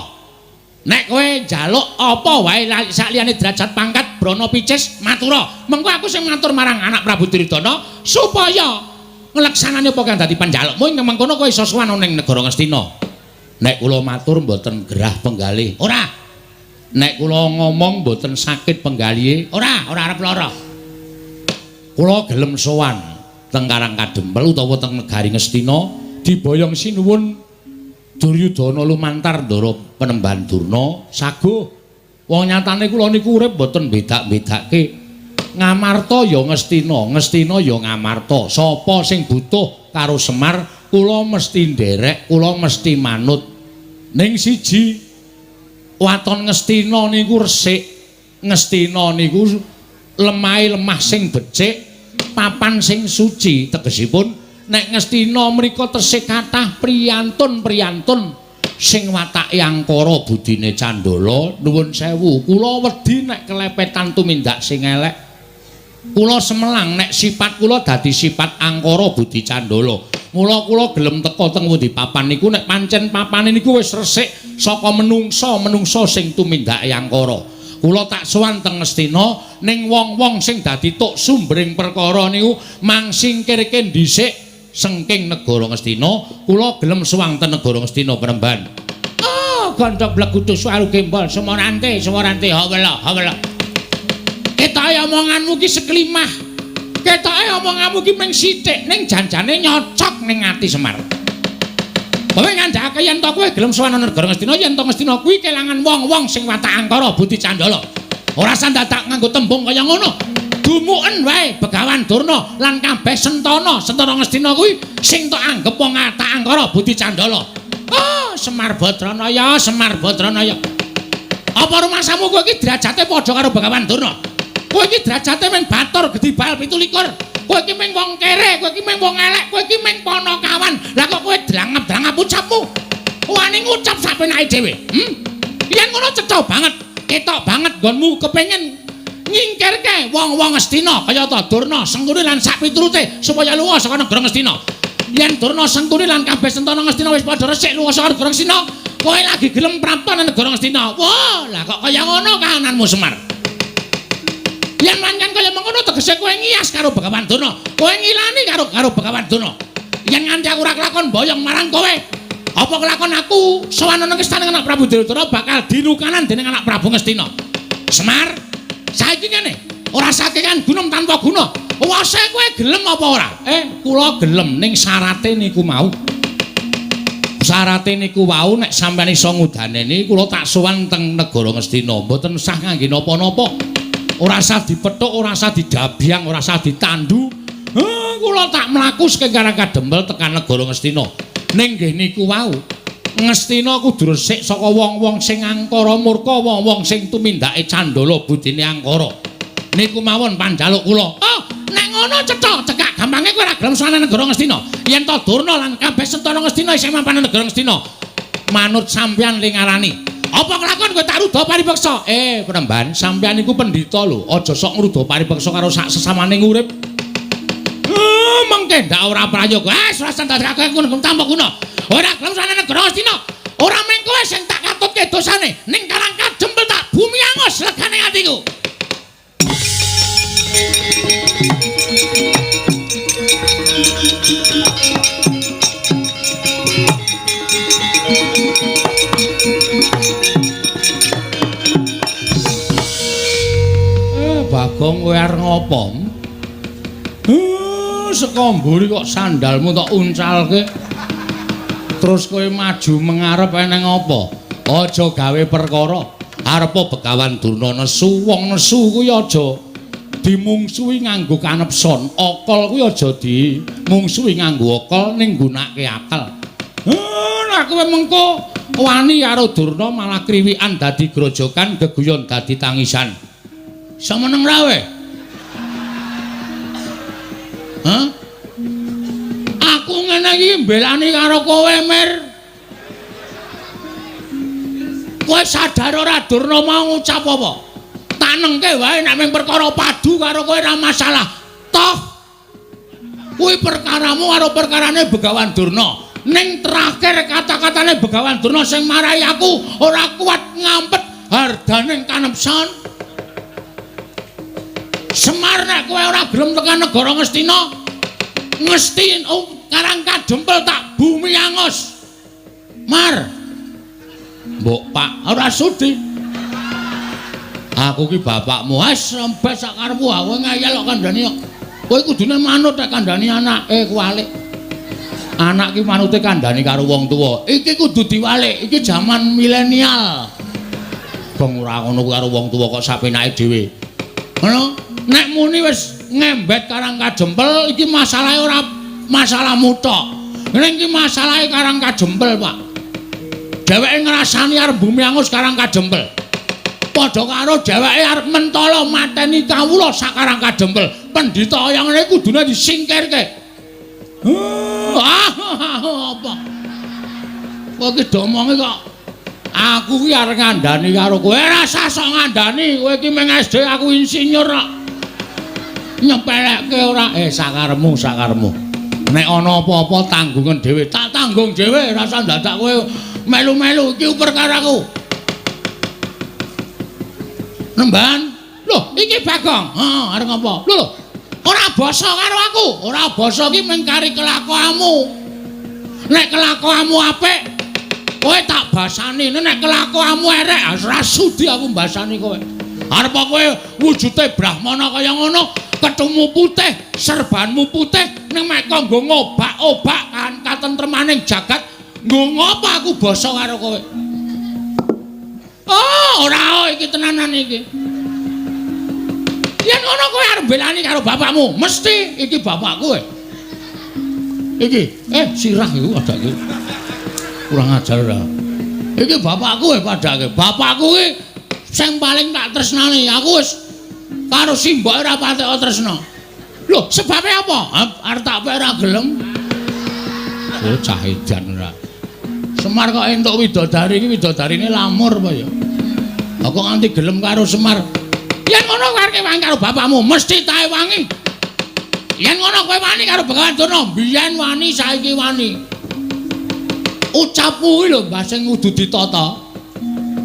Nek kowe njaluk apa wae sakliyane derajat pangkat brana picis matura. Mengko aku sing matur marang anak Prabu Duryudana supaya ngleksanane apa kang dadi panjalukmu ing mengkono kowe iso sowan ning negara Ngastina. Nek kula matur mboten gerah penggalih. Ora. Nek kula ngomong mboten sakit penggalihe. Ora arep lara. Kula gelem sowan teng Karang Kadempel utawa teng negari Ngastina diboyong sinuwun Duryudana lumantar Ndara Penemban Durna saguh. Wong nyatane kula niku urip mboten bedak-bedake. Ngamarta ya Ngastina, Ngastina ya Ngamarta. Sapa sing butuh karo Semar, kula mesti nderek, kula mesti manut. Ning siji waton Ngastina niku resik. Ngastina niku lemah sing becik, papan sing suci. Tegesipun nek Ngastina mriko tesih kathah priyantun-priyantun sing watake angkara budine Candala. Nuwun sewu, kula wedi nek kelepetan tumindak sing elek. Kula semelang nek sifat kula dadi sifat angkara budi Candala. Mula kula gelem teka teng pundi papan niku nek pancen papane niku wis resik saka menungsa sing tumindake angkara. Kula tak sowan teng Ngastina ning wong-wong sing dadi tuk sumbering perkara niku mangsingkirke dhisik sengking negara Ngastina. Kula gelem sowan teng negara Ngastina Penemban. Oh, gondhok blegudu suaru gembol semorante hawela. Ketoke omonganmu ki seklimah. Ketoke omonganmu ki mung sithik ning janjane nyocok ning ati Semar. Kowe ngandhake yen to kowe gelem sowan negara Ngastina, yen to Ngastina kuwi kelangan wong-wong sing watak angkara budi Candala. Ora usah dadak nganggo tembung kaya ngono. Dumuken wae Begawan Durna lan kabeh Sentana Ngastina kuwi sing tok anggep wong watak angkara budi Candala. Oh, Semar Badranaya. Apa rumasamu kowe iki derajate padha karo Begawan Durna? Kowe iki derajate men batur gedibal 17. Kowe iki mung wong kere, kowe iki mung wong elek, kowe iki mung Panakawan. Lah kok kowe drangep-drangep ucapmu? Wani ngucap sapenake dhewe. Yen ngono cetha banget, ketok banget nggonmu kepengin nyingkirke wong-wong Ngastina kaya ta Durna, Sengkuni lan sak piturute supaya lunga saka negara Ngastina. Yen Durna, Sengkuni lan kabeh Sentana Ngastina wis padha resik lunga saka negara Ngastina, kowe lagi gelem prapta nang negara Ngastina. Wah, lah kok kaya ngono kahananmu Semar. Yen pancen kaya mengkono tegese kowe ngiyas karo Begawan Durna. Kowe ngilani karo Begawan Durna. Yen nganti aku ora kelakon boyong marang kowe, apa kelakon aku sowan nang istana anak Prabu Duryudana bakal dinukanan dening anak Prabu Ngastina. Semar, saiki ngene, ora sakekan gunung tanpa guna. Wase kowe gelem apa ora? Kula gelem ning syarate niku mau. Syarate niku wau nek sampeyan iso ngudaneni kula tak sowan teng negara Ngastina, mboten usah ngangge napa-napa. Ora usah dipethuk, ora usah didabyang, ora usah ditandu. Kula tak mlaku saking Karang Kadempel tekan negara Ngastina. Ning nggih niku wau, Ngastina kudu resik saka wong-wong sing angkara murka, wong-wong sing tumindake Candala budine angkara. Niku mawon panjaluk kula. Oh, nek ngono cetha, cekak gampange kowe ora gelem sowan negara Ngastina. Yen to Durna lan kabeh Sentana Ngastina isih mapan negara Ngastina. Manut sampeyan ling ngarani. Apa kelakon kowe tak ruda paribeksa? Penemban, sampeyan iku pendhita lho, aja sok ngruda paribeksa karo sak sesamaning urip. Mengke ndak ora prayoga. Ora sandhake ngono tanpa guna. Ora gelem sowan negara Ngastina. Ora mung kowe sing tak katutke dosane, ning Karang Kadempel tak bumi angus legane atiku. Bagong kowe arep ngopo? Saka mburi kok sandalmu tok uncalke. Terus kowe maju mengarep eneng apa? Aja gawe perkara. Arepa Begawan Durna nesu, wong nesu kuwi aja dimungsuhi nganggo kanepson. Okol kuwi aja dimungsuhi nganggo okol ning nggunakake akal. Lah kowe mengko wani karo Durna malah kriwikan dadi grojokan, geguyon dadi tangisan. Semeneng rawe. Hah? Aku ngene iki mbelani karo kowe, Mir. Kowe sadar ora Durna mau ngucap apa? Tak nengke wae nek mung perkara padu karo kowe ora masalah. Toh kuwi perkaramu karo perkarane Begawan Durna. Ning terakhir kata-katane Begawan Durna sing marahi aku ora kuat ngampet hardaning kanepsan. Semar nek kowe ora gelem tekan negara Ngastina, Ngastin Karang Kadempel tak bumi angus. Mar. Mbok Pak, ora sudi. Aku ki bapakmu, wis rembes sak karepmu, kowe ngayal kok kandhani kok. Kowe kudune manut nek kandhani anake kuwalik. Anak ki manute kandhani karo wong tuwa. Iki kudu diwalik, iki jaman milenial. Bong ora ngono karo wong tuwa kok sapenake dhewe. Ngono, nek muni wis ngembet Karang Kadempel iki masalahe ora masalahmu tok. Ning iki masalahe Karang Kadempel, Pak. Dheweke ngrasani arep bumi angus Karang Kadempel. Padha karo dheweke arep mentala mateni kawula sak Karang Kadempel. Pendhita yang ngene kudune disingkirke. Apa? Kok iki domonge kok aku ki arep ngandani karo kowe. Rasa sok ngandani, kowe iki meng SD aku insinyur kok. Nyepelekke ora sakaremu. Nek ana apa-apa tanggungan dhewe, tak tanggung dhewe, rasa dadak kowe melu-melu iki perkaraku. Nemban, lho iki Bagong. Arep ngapa? Lho, ora basa karo aku. Ora basa iki mung kari kelakuanmu. Nek kelakuanmu apik, kowe tak basani. Nek kelakuanmu elek, ora sudi aku mbasani kowe. Arep kowe wujude brahmana kaya ngono, kethumu putih, serbanmu putih, ning mek kanggo ngobak-obak kan katentremaning jagat. Nggo ngopo aku basa karo kowe? Ora iki tenanan iki. Yen ngono kowe arep belani karo bapakmu, mesti iki bapakku kowe. Iki, sirah iku padake. Kurang ajar ora. Iki bapakku kowe padake. Bapakku iki sing paling tak tresnani. Aku wis karo simbok ora patek tresna. Lho, sebabe apa? Arep tak ora gelem. Cah edan ora. Semar kok entuk widodari iki widodarine lamur apa ya? Kok nganti gelem karo Semar. Yen ngono kowe arep wangi karo bapakmu, mesti tae wangi. Yen ngono kowe wani karo Begawan Durna, biyen wani saiki wani. Ucapmu kuwi lho mbah sing kudu ditata.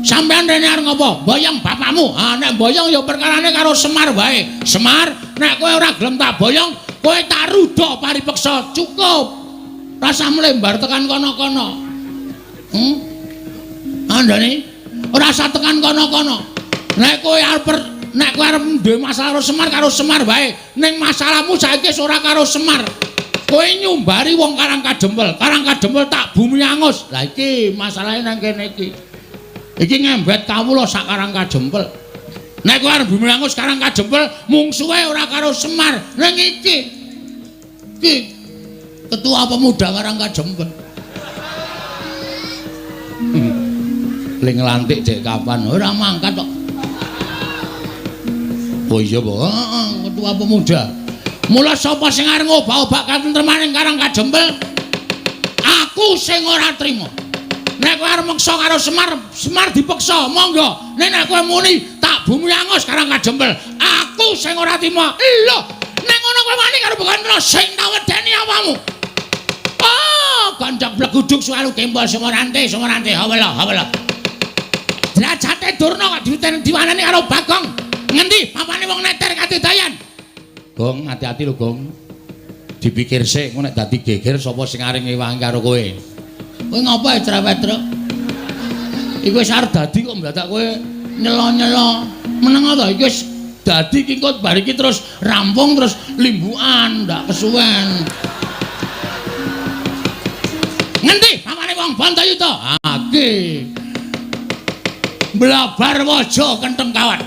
Sampeyan rene arep ngopo? Boyong bapakmu. Nek boyong ya perkarane karo Semar wae. Semar, nek kowe ora gelem tak boyong, kowe tak rudha paripeksa. Cukup. Rasa mlembar tekan kono-kono. Andane ora usah tekan kono-kono. Nek kowe arep duwe masalah karo Semar wae. Ning masalahmu saiki ora karo Semar. Kowe nyumbari wong Karang Kadempel. Karang Kadempel tak bumi angus. Lah iki masalahe nang kene iki. Iki ngembet kawula sak Karang Kadempel. Nek kowe arep bumi angus Karang Kadempel, mungsuhe ora karo Semar. Ning iki ketua pemuda Karang Kadempel. Ling lantik cek kapan ora mangkat kok. Oh iya, Po. Ketua pemuda. Mula sapa sing arep ngobak-obak katentremaning Karang Kadempel? Aku sing ora trima. Nek kowe arep meksa karo Semar, Semar dipeksa, monggo. Nek kowe muni tak bumi angus Karang Kadempel, aku sing ora trima. Lho, nek ngono kowe wani karo Begawan sing tak wedeni apamu. Gancak bleguduk suwalu kembal Semorante. Hawala. Derajate Durna kok diwanani karo Bagong. Ngendi papane wong neter katidayan? Gong, hati-hati lho, Gong. Dipikir sik, engko nek dadi geger sapa sing arep ngewangi karo kowe. Kowe ngopo cerewet, Truk? Iku wis arep dadi kok mendadak kowe nyelo-nyelo. Meneng ta iki wis dadi iki kok bar iki terus rampung terus limbukan, ndak kesuwen. Ngendi papane wong Bantayuda? Iki. Blabar waja kentheng kawat.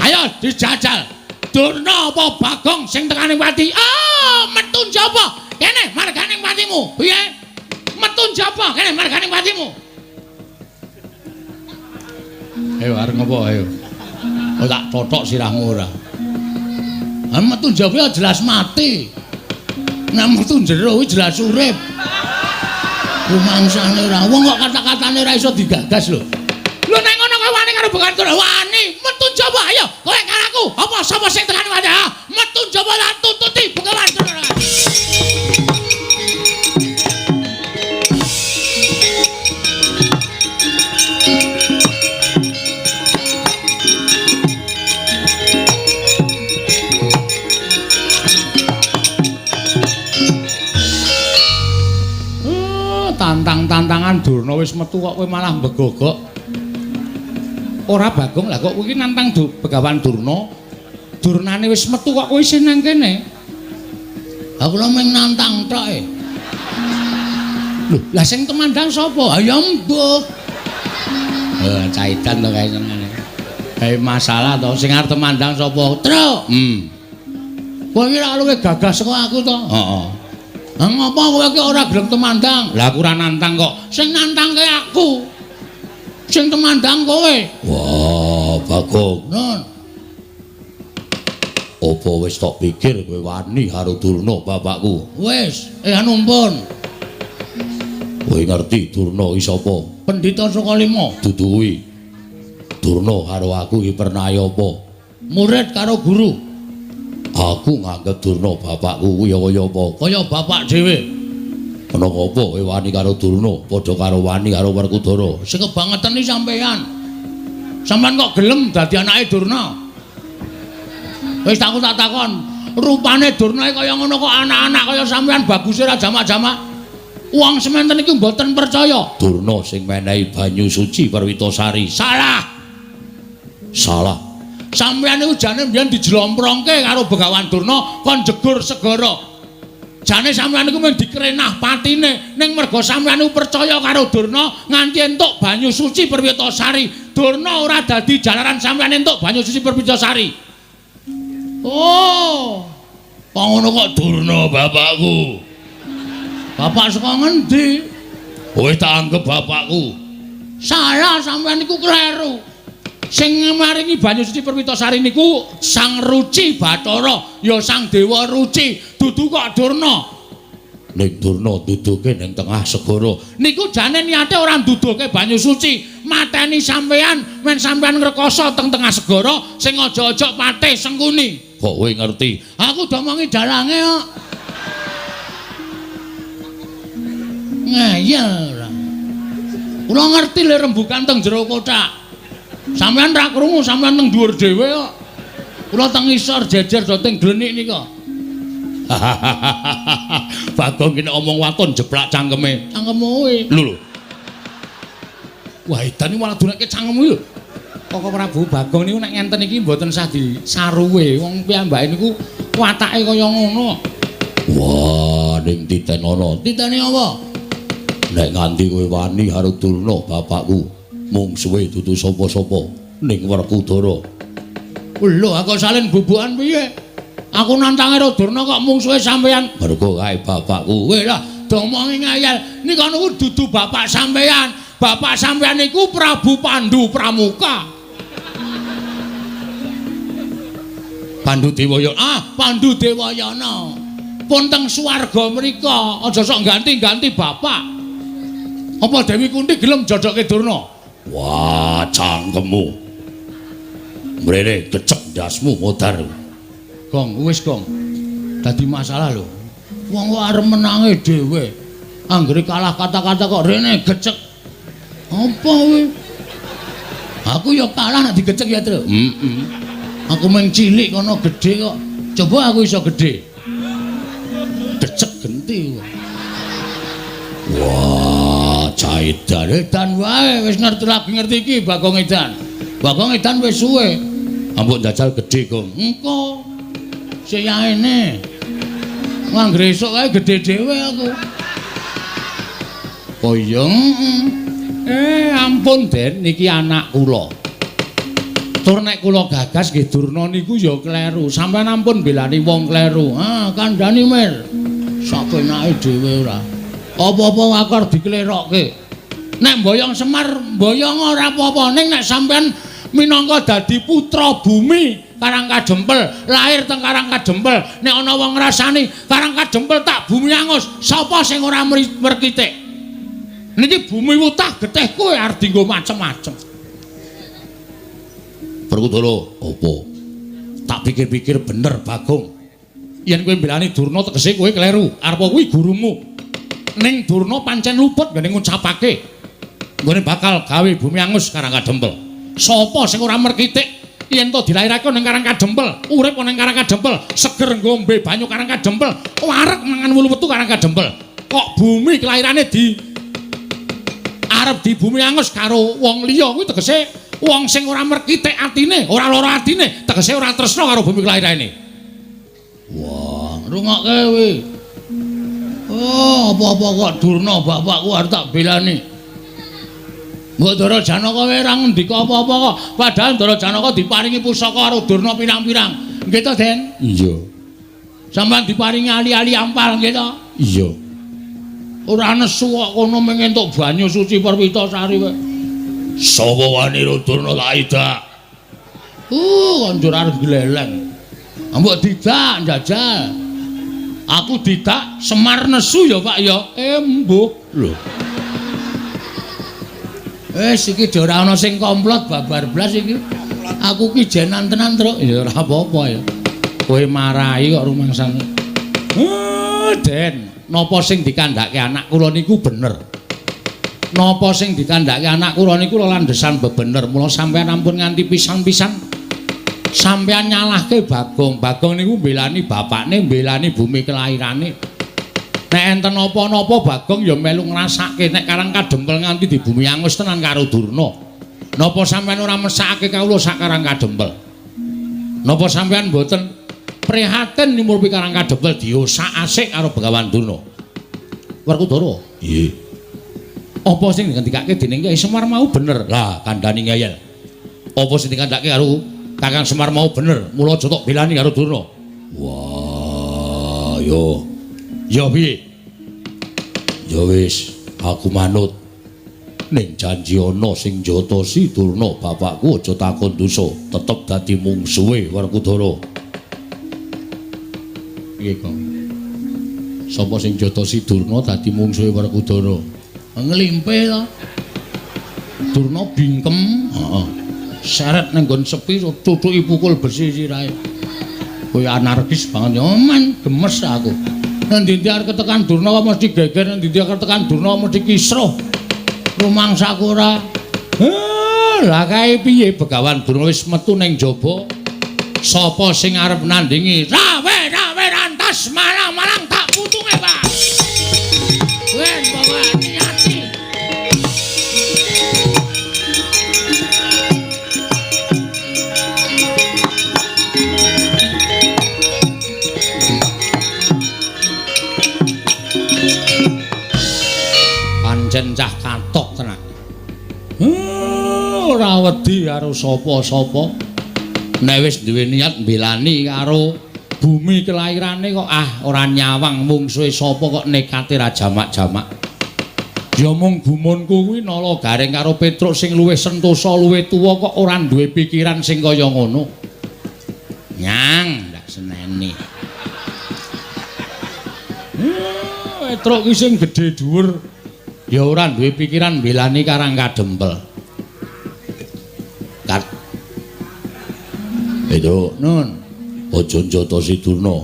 Ayo dijajal. Durna apa Bagong sing tekaning pati? Metu njaba. Kene marganing patimu. Piye? Metu njaba kene marganing patimu. Ayo arep ngopo ayo. Oh tak totok sirahmu ora. Ah metu jawab ya jelas mati. Nek metu jero kuwi jelas urip. Rumangsane ora. Wong kok kata-katane ora iso digagas lho. Lho nek ngono kowe wani karo Bekantur. Wani, metu jaba ayo. Kowe karo aku. Apa sapa sing tekan wani? Metu jaba tak tututi Bekantur. Tantang-tantangan Durna wis metu kok kowe malah mbegogok. Ora Bagong lah kok kowe iki nantang Begawan Durna. Durnane wis metu kok kowe isih nang kene. Aku lho mung nantang tok e. Lho, lah sing temandang sapa? Ya mbok. Caidan to kae senengane. Kae masalah to sing arep temandang sapa? Truk. Kowe iki ra luwih gagas kok aku to. Heeh. Ngapa kowe iki ora gelem temandang? Lah aku ora nantang kok. Sing nantangke aku. Sing temandang kowe. Wah, Bagong. Nun. Apa wis tok pikir kowe wani karo Durna bapakku? Wis, anumpun. Kowe ngerti Durna iki sapa? Pendhita saka 5. Dudu kuwi. Durna karo aku iki pernah apa? Murid karo guru. Aku nganggep Durna bapakku kuwi kaya apa? Kaya bapak dhewe. Ana apa kowe wani karo Durna padha karo wani karo Werkudara? Sing kebangetan iki sampean. Sampeyan kok gelem dadi anake Durna? Wis tak takon, rupane Durna kaya ngono kok anak-anak kaya sampean baguse ra jamak-jamak. Wong sementen iki mboten percaya. Durna sing menehi banyu suci Perwitasari. Salah. Salah. Sampeyan niku jane mbiyen dijlomprongke karo Begawan Durna kon jegur segara. Jane sampeyan niku mung dikrenah patine ning merga sampeyan niku percaya karo Durna nganti entuk banyu suci Perwitasari. Durna ora dadi jalaran sampeyan entuk banyu suci Perwitasari. Oh. Kok ngono kok Durna bapakku? Bapak saka ngendi? Kowe tak anggap bapakku. Salah sampeyan niku kleru. Sing maringi banyu suci Perwitasari niku Sang Ruci Bathara, ya Sang Dewa Ruci, dudu kok Durna. Ning Durna duduke ning tengah segara. Niku jane niate ora nduduke banyu suci, mateni sampean men sampean ngrekoso teng tengah segara sing aja-aja patih sengkuni. Kok kowe ngerti? Aku domongi dalange kok. Ngeyel ora. Kula ngerti le rembugan teng jero kotak. Sampeyan ra krungu, sampeyan teng dhuwur dhewe kok. Kula teng isor jejer do teng glenik nika. Bagong ki nek omong waton jeplak cangkeme. Cangkemmu kowe. Lho. Wah, edan iki malah dunake cangkemmu lho. Kok Prabu Bagong niku nek ngenten iki mboten sah disaruwe. Wong piyambake niku watake kaya ngono. Wah, ning titen ana. Titene apa? Nek nganti kowe wani karo Durna bapakku, mung suwe dudu sapa-sapa ning Werkudara. Lho, aku salin bubukan piye? Aku nantange karo Durna kok mung suwe sampeyan. Mergo kae bapakku. Weh lah, domongi ngayal. Nika niku dudu bapak sampeyan. Bapak sampeyan niku Prabu Pandu Pramuka. Pandu Dewayana. Pandu Dewayana. Pun teng swarga mrika, aja sok ganti-ganti bapak. Apa Dewi Kunti gelem jodoke Durna? Wah, cangkemmu. Mrene kecek ndasmu modar. Gong, wis Gong. Dadi masalah lho. Wong kok arep menange dhewe. Anggere kalah kata-kata kok rene gecek. Apa kowe? Aku ya kalah nek digecek ya, Tru. Aku mung cilik kono gedhe kok. Coba aku iso gedhe. Gecek genti kok. Wah, edan wae wis ngerti lagi ngerti iki Bagong Edan. Bagong Edan wis suwe. Ampun njajal gedhe, Gong. Engko. Sik yaene. Anggere esuk kae gedhe dhewe aku. Oh iya. Ampun Den, niki anak kula. Tur nek kula gagas nggih Durna niku ya kleru. Sampeyan ampun belani wong kleru. Kandhani mir. Sapenake dhewe ora. Apa-apa aku arep diklerokke. Nek mboyong Semar, mboyong ora apa-apa. Ning nek sampeyan minangka dadi putra bumi Karangkajempel, lahir teng Karangkajempel. Nek ana wong ngrasani Karangkajempel tak bumi angus, sapa sing ora merkitik? Niki bumi wutah getih kowe arep dienggo macem-macem. Werkudara, apa? Tak pikir-pikir bener Bagong. Yen kowe mbelani Durna tegese kowe kleru. Arep kuwi gurumu. Ning Durna pancen luput ngene ngucapake. Nggone bakal gawe bumi angus Karangkajempel. Sapa sing ora merkitik? Yen to dilairake ning Karangkajempel, urip ning Karangkajempel, seger ngombe banyu Karangkajempel, wareg mangan wulu wetu Karangkajempel. Kok bumi kelairane arep di bumi angus karo wong liya kuwi tegese wong sing ora merkitik atine, ora lara atine, tegese ora tresna karo bumi kelairane. Wah, rungokke kowe. Oh, apa-apa kok Durna bapakku arep tak belani. Mbok Ndara Janaka wae ora ngendika apa-apa kok. Padahal Ndara Janaka diparingi pusaka karo Durna pirang-pirang. Nggih to, Den? Iya. Sampeyan diparingi ali-ali ampal nggih to? Iya. Ora nesu kok kono mung entuk banyu suci Perwitasari wae. Sapa wani Durna tak idak? Kondur arep gleleng. Mbok didak njajal. Aku didak Semar nesu ya, Pak ya. Mbuh. Lho. Iki ora ana sing komplot babar blas iki. Aku ki jenan tenan, Truk. Ya ora apa-apa ya. Kowe marahi kok rumangsane. Den, napa sing dikandhake anak kula niku bener. Napa sing dikandhake anak kula niku landhesan bebener. Mula sampeyan ampun nganti pisan-pisan sampeyan nyalahke Bagong. Bagong niku mbelani bapakne, mbelani bumi kelairane. Nek enten apa-napa Bagong ya melu ngrasake nek Karangkajempel nganti di bumi angus tenan karo Durna. Napa sampeyan ora mesakake kawula sak Karangkajempel? Napa sampeyan mboten prihatin nimurpi Karangkajempel diosak asik karo Begawan Durna? Werkudara. Nggih. Apa sing dikandikake dening Kyai Semar mau bener? Lah, kandhani ngeyel. Apa sing dikandhake karo Kakang Semar mau bener? Mula aja tok belani karo Durna. Wah, yo. Ya piye? Ya wis, aku manut. Ning janji ana sing jotosi Durna bapakku aja takon dosa, tetep dadi mungsuhe Werkudara. Piye, Kang? Sapa sing jotosi Durna dadi mungsuhe Werkudara? Nglimpe to. Durna bingkem, heeh. Seret nang nggon sepi tutuki pukul besi sirahe. Kowe anarkis banget ya, man gemes aku. Nanti arep ketekan Durna mesti geger, nanti arep ketekan Durna mesti kisruh. Rumangsaku ora. Lah kae piye Begawan Durna wis metu ning jaba. Sapa sing arep nandingi? Rawe rantas malang-malang tak putunge, Pak. Wen pokoke hati-hati. Pancen cah katok tenan. Ora wedi karo sapa-sapa. Nek wis duwe niat mbelani karo bumi kelairane kok ora nyawang mungsuhe sapa kok nekate ra jamak-jamak. Ya mung gumunku kuwi nala garing karo Petruk sing luwih sentosa luwih tuwa kok ora duwe pikiran sing kaya ngono. Nyang ndak seneni. Petruk ki sing gedhe dhuwur ya ora duwe pikiran mbelani Karangkajempel. Kat. Itu nun, aja njotosi Durna.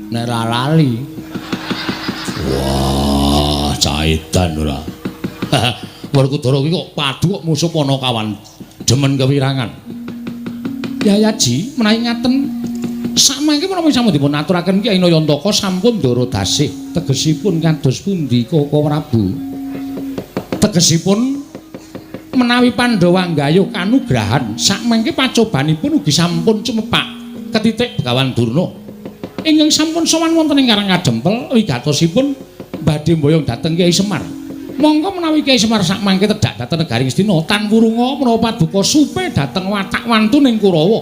Nek ra lali. Wah, caitan ora. Werkudara ki kok padu kok musuh Panakawan demen kewirangan. Yayaji menawi ngaten samangke menapa sampun dipun aturaken Kyai Nayantaka sampun ndara dasih tegesipun kados pundi Koko Prabu? Tegesipun menawi Pandhawa nggayuh kanugrahan sakmangke pacobanipun ugi sampun cumepak ketitik Begawan Durna ingkang sampun sowan wonten ing Karangkajempel wigatosipun badhe mboyong dhateng Kyai Semar. Monggo menawi Kyai Semar sakmangke tedhak dhateng negari Ngastina tan wurunga menawa paduka supe dhateng watak wantu ning Kurawa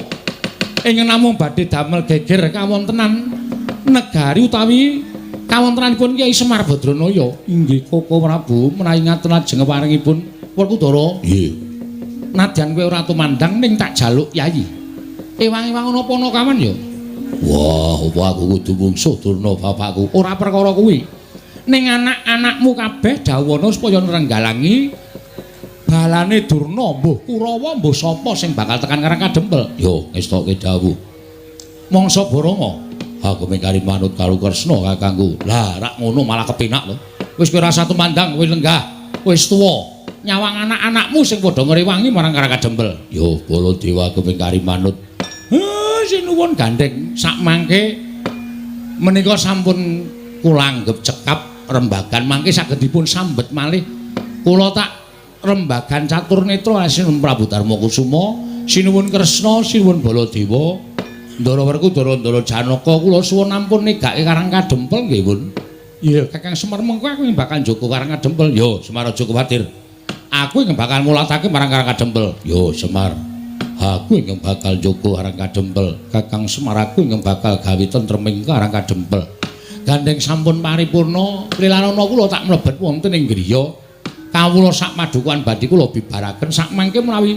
ingkang namung badhe damel geger kawontenan negari utawi kawontenanipun Kyai Semar Badranaya. Inggih Koko Prabu menawi ngaten lajeng paringipun Werkudara. Nggih. Nadyan kowe ora tumandang ning tak jaluk Yayi. Ewang-ewang napa ana kawan ya? Wah, apa aku kudu mungsuh Durna bapakku. Ora perkara kuwi. Ning anak-anakmu kabeh dawana supaya nrenggalangi balane Durna, mbuh Kurawa, mbuh sapa sing bakal tekan Karang Kadempel. Yo, ngestoke dawuh. Mangsa Baranga, aku mengkari manut karo Kresna kakangku. Lah, rak ngono malah kepenak lho. Wis kowe rasa tumandang, kowe lenggah. Wis tuwa. Nyawang anak-anakmu sing padha ngrewangi marang Karang Kadempel. Yo, Baladewa aku mengkari manut. Sinuwun gandeng sak mangke menika sampun kula anggep cekap rembagan mangke saged dipun sambet malih kula tak rembagan catur netra Sinuwun Prabu Darma Kusuma sinuwun Kresna sinuwun Baladewa Ndara Werku Ndara Janaka kula suwun ampun negake Karang Kadempel nggih pun. Iya Kakang Semar mengko aku bakal njogo Karang Kadempel. Yo Semar aja kuwatir. Aku yang bakal ngulatake marang Karang Kadempel. Yo Semar. Aku yang bakal njogo Karang Kadempel. Kakang Semar aku yang bakal gawe tentreming Karang Kadempel. Gandeng sampun paripurna, lilanana kula tak mlebet wonten ing griya. Kawula sak madukan badhe kula bibaraken sak mangke menawi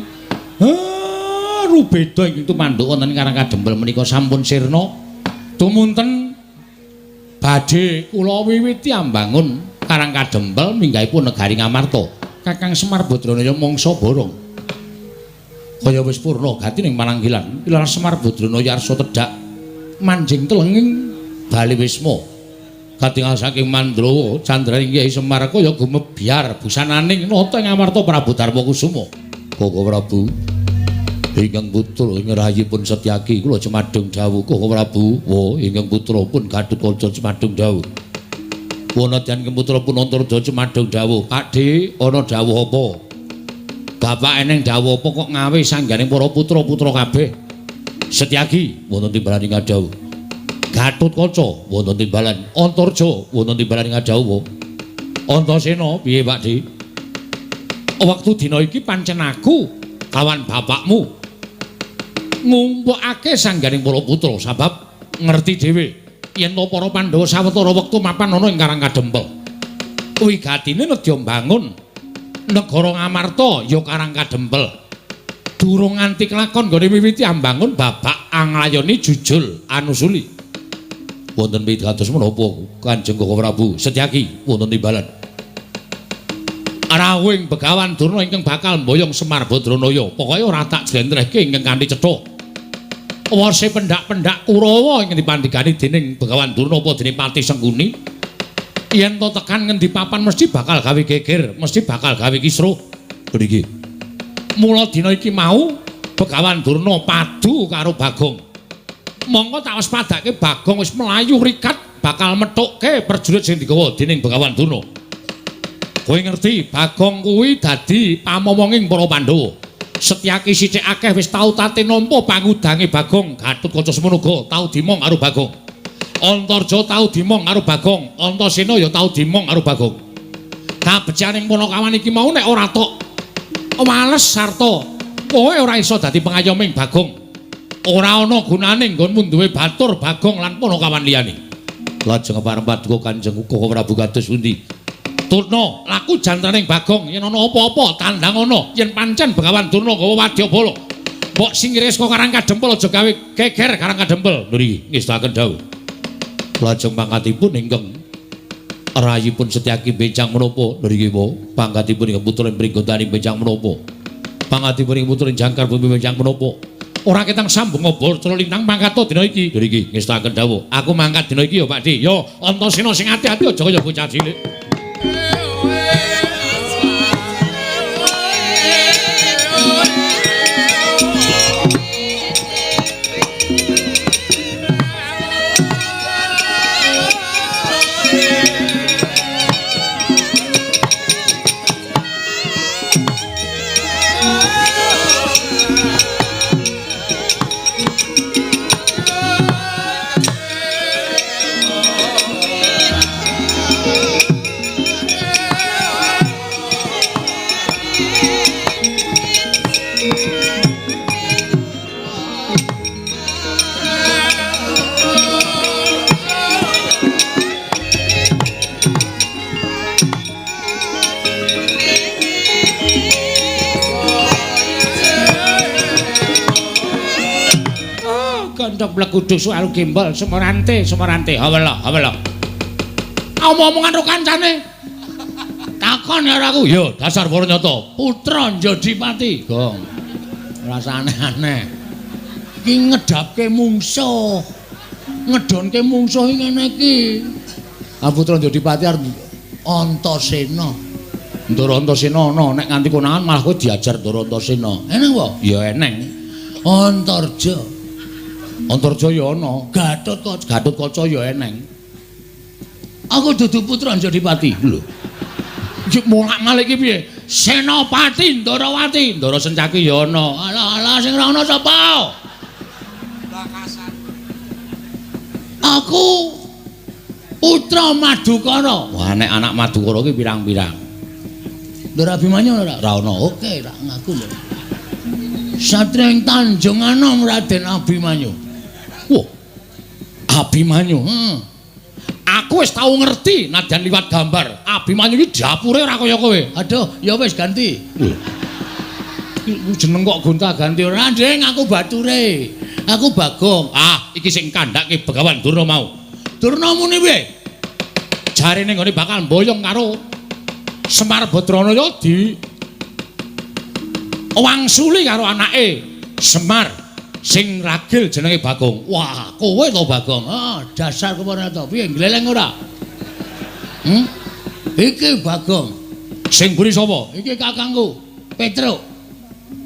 rubeda ingkang tumanduk wonten Karang Kadempel menika sampun sirna. Tumunten badhe kula wiwiti ambangun Karang Kadempel minggahipun negari Ngamarta. Kakang Semar Badranaya mangsa borong. Kaya wis purna gati ning Mananggilan, Kilar Semar Badranaya arsa tedhak manjing telenging bali wisma. Katingal saking Mandrawa, candraning Kyai Semar kaya gumebyar busananing nata ing Amarta Prabu Darma Kusuma. Koko Prabu ingkang putra ing rahipun Setyaki kula cemadhung dawuh Koko Prabu. Wo ingkang putra pun Gatotkaca cemadhung dawuh. Wanadyan putra pun Antarja cemadhung dawuh. Pakde ana dawuh apa? Bapak eneng dawuh apa kok ngawe sangganing para putra-putra kabeh? Setyaki wonten timbalan ing dawuh. Gatotkaca wonten timbalan, Antarja wonten timbalan ing dawuh. Antasena piye Pakde? Wektu dina iki pancen aku kawan bapakmu ngumpulake sangganing para putra sebab ngerti dhewe yen to para Pandhawa sawetara wektu mapan ana ing Karang Kadempel. Kuwi gatine nedya mbangun negara Ngamarta ya Karang Kadempel. Durung nganti kelakon gone miwiti ambangun babak anglayoni jujul anusuli. Wonten pitados menapa Kanjeng Koko Prabu Setyaki wonten timbalan. Rawuhing Begawan Durna ingkang bakal mboyong Semar Badranaya. Pokoke ora tak jlentrehke ingkang kanthi cetha. Wase pendak-pendak Kurawa ingkang dipandhigani dening Begawan Durna apa dening Pati Sengkuni. Yen to tekan ngendi papan mesti bakal gawe geger, mesti bakal gawe kisruh. Mriki. Mula dina iki mau Begawan Durna padu karo Bagong. Monggo tak wis padake Bagong wis mlayu rikat bakal methukke prajurit sing digawa dening Begawan Durna. Kowe ngerti Bagong kuwi dadi pamomonging para Pandhawa. Setyaki sithik akeh wis tau tate nampa pangudange Bagong. Gatotkaca semono uga tau dimong karo Bagong. Antarja tau dimong karo Bagong. Antasena ya tau dimong karo Bagong. Kabecianing Punakawan iki mau nek ora tok males sarta kowe ora iso dadi pengayoming Bagong. Ora ana gunane nggonmu duwe batur Bagong lan Punakawan liyane. Lajeng parempat duka Kanjeng Koko Prabu kados pundi? Durna laku jantaning Bagong yen ana apa-apa tandang ana yen pancen Begawan Durna gawa wadyabala mbok singire saka Karang Kadempel aja gawe geger Karang Kadempel. Mriki ngestaken dawuh. Lajeng pangkatipun ingkang rayipun Setyaki benjang menapa mriki po pangkatipun ingkang putra Pringgondani benjang menapa pangkatipun ingkang putra Jangkar Bumi benjang menapa ora ketang sambung ngobor cara lintang mangkat dina iki. Mriki ngestaken dawuh. Aku mangkat dina iki ya Pakde. Ya Antasena sing ati-ati aja kaya bocah cilik. ndok blekuduk suaru gembol semerante hawala omong-omongan karo kancane takon ya aku ya dasar Waranyata putra Njodipati gong rasane aneh iki ngedapke mungsuh ngedonke mungsuh ngene iki putra Njodipati arep Antasena Ndara Antasena ana nek nganti konangan malah kowe diajar Ndara Antasena eneng apa ya eneng Antarja ya ana Gatotkaca ya eneng aku dudu putra Njodipati lho iki molak-malik iki piye Senopati Ndarawati Ndara Sencaki ya ana alah sing ora ana sapa aku putra Madukara wah nek anak Madukara iki pirang-pirang Ndara Abimanyu ora ana oke ra ngaku lho Satria ing Tanjung Anom Raden Abimanyu wah Abimanyu aku wis tau ngerti nadyan liwat gambar Abimanyu iki dapure ora kaya kowe aduh ya wis ganti jeneng kok gonta-ganti ora ndeng aku bature aku Bagong iki sing kandhake Begawan Durna mau Durna muni piye jarene nggone bakal mboyong karo Semar Badranaya di wangsuli karo anake Semar sing ragil jenenge Bagong. Wah, kowe to Bagong. Dasar Waranyata. Piye gleleng ora? Iki Bagong. Sing mburi sapa? Iki kakangku, Petruk.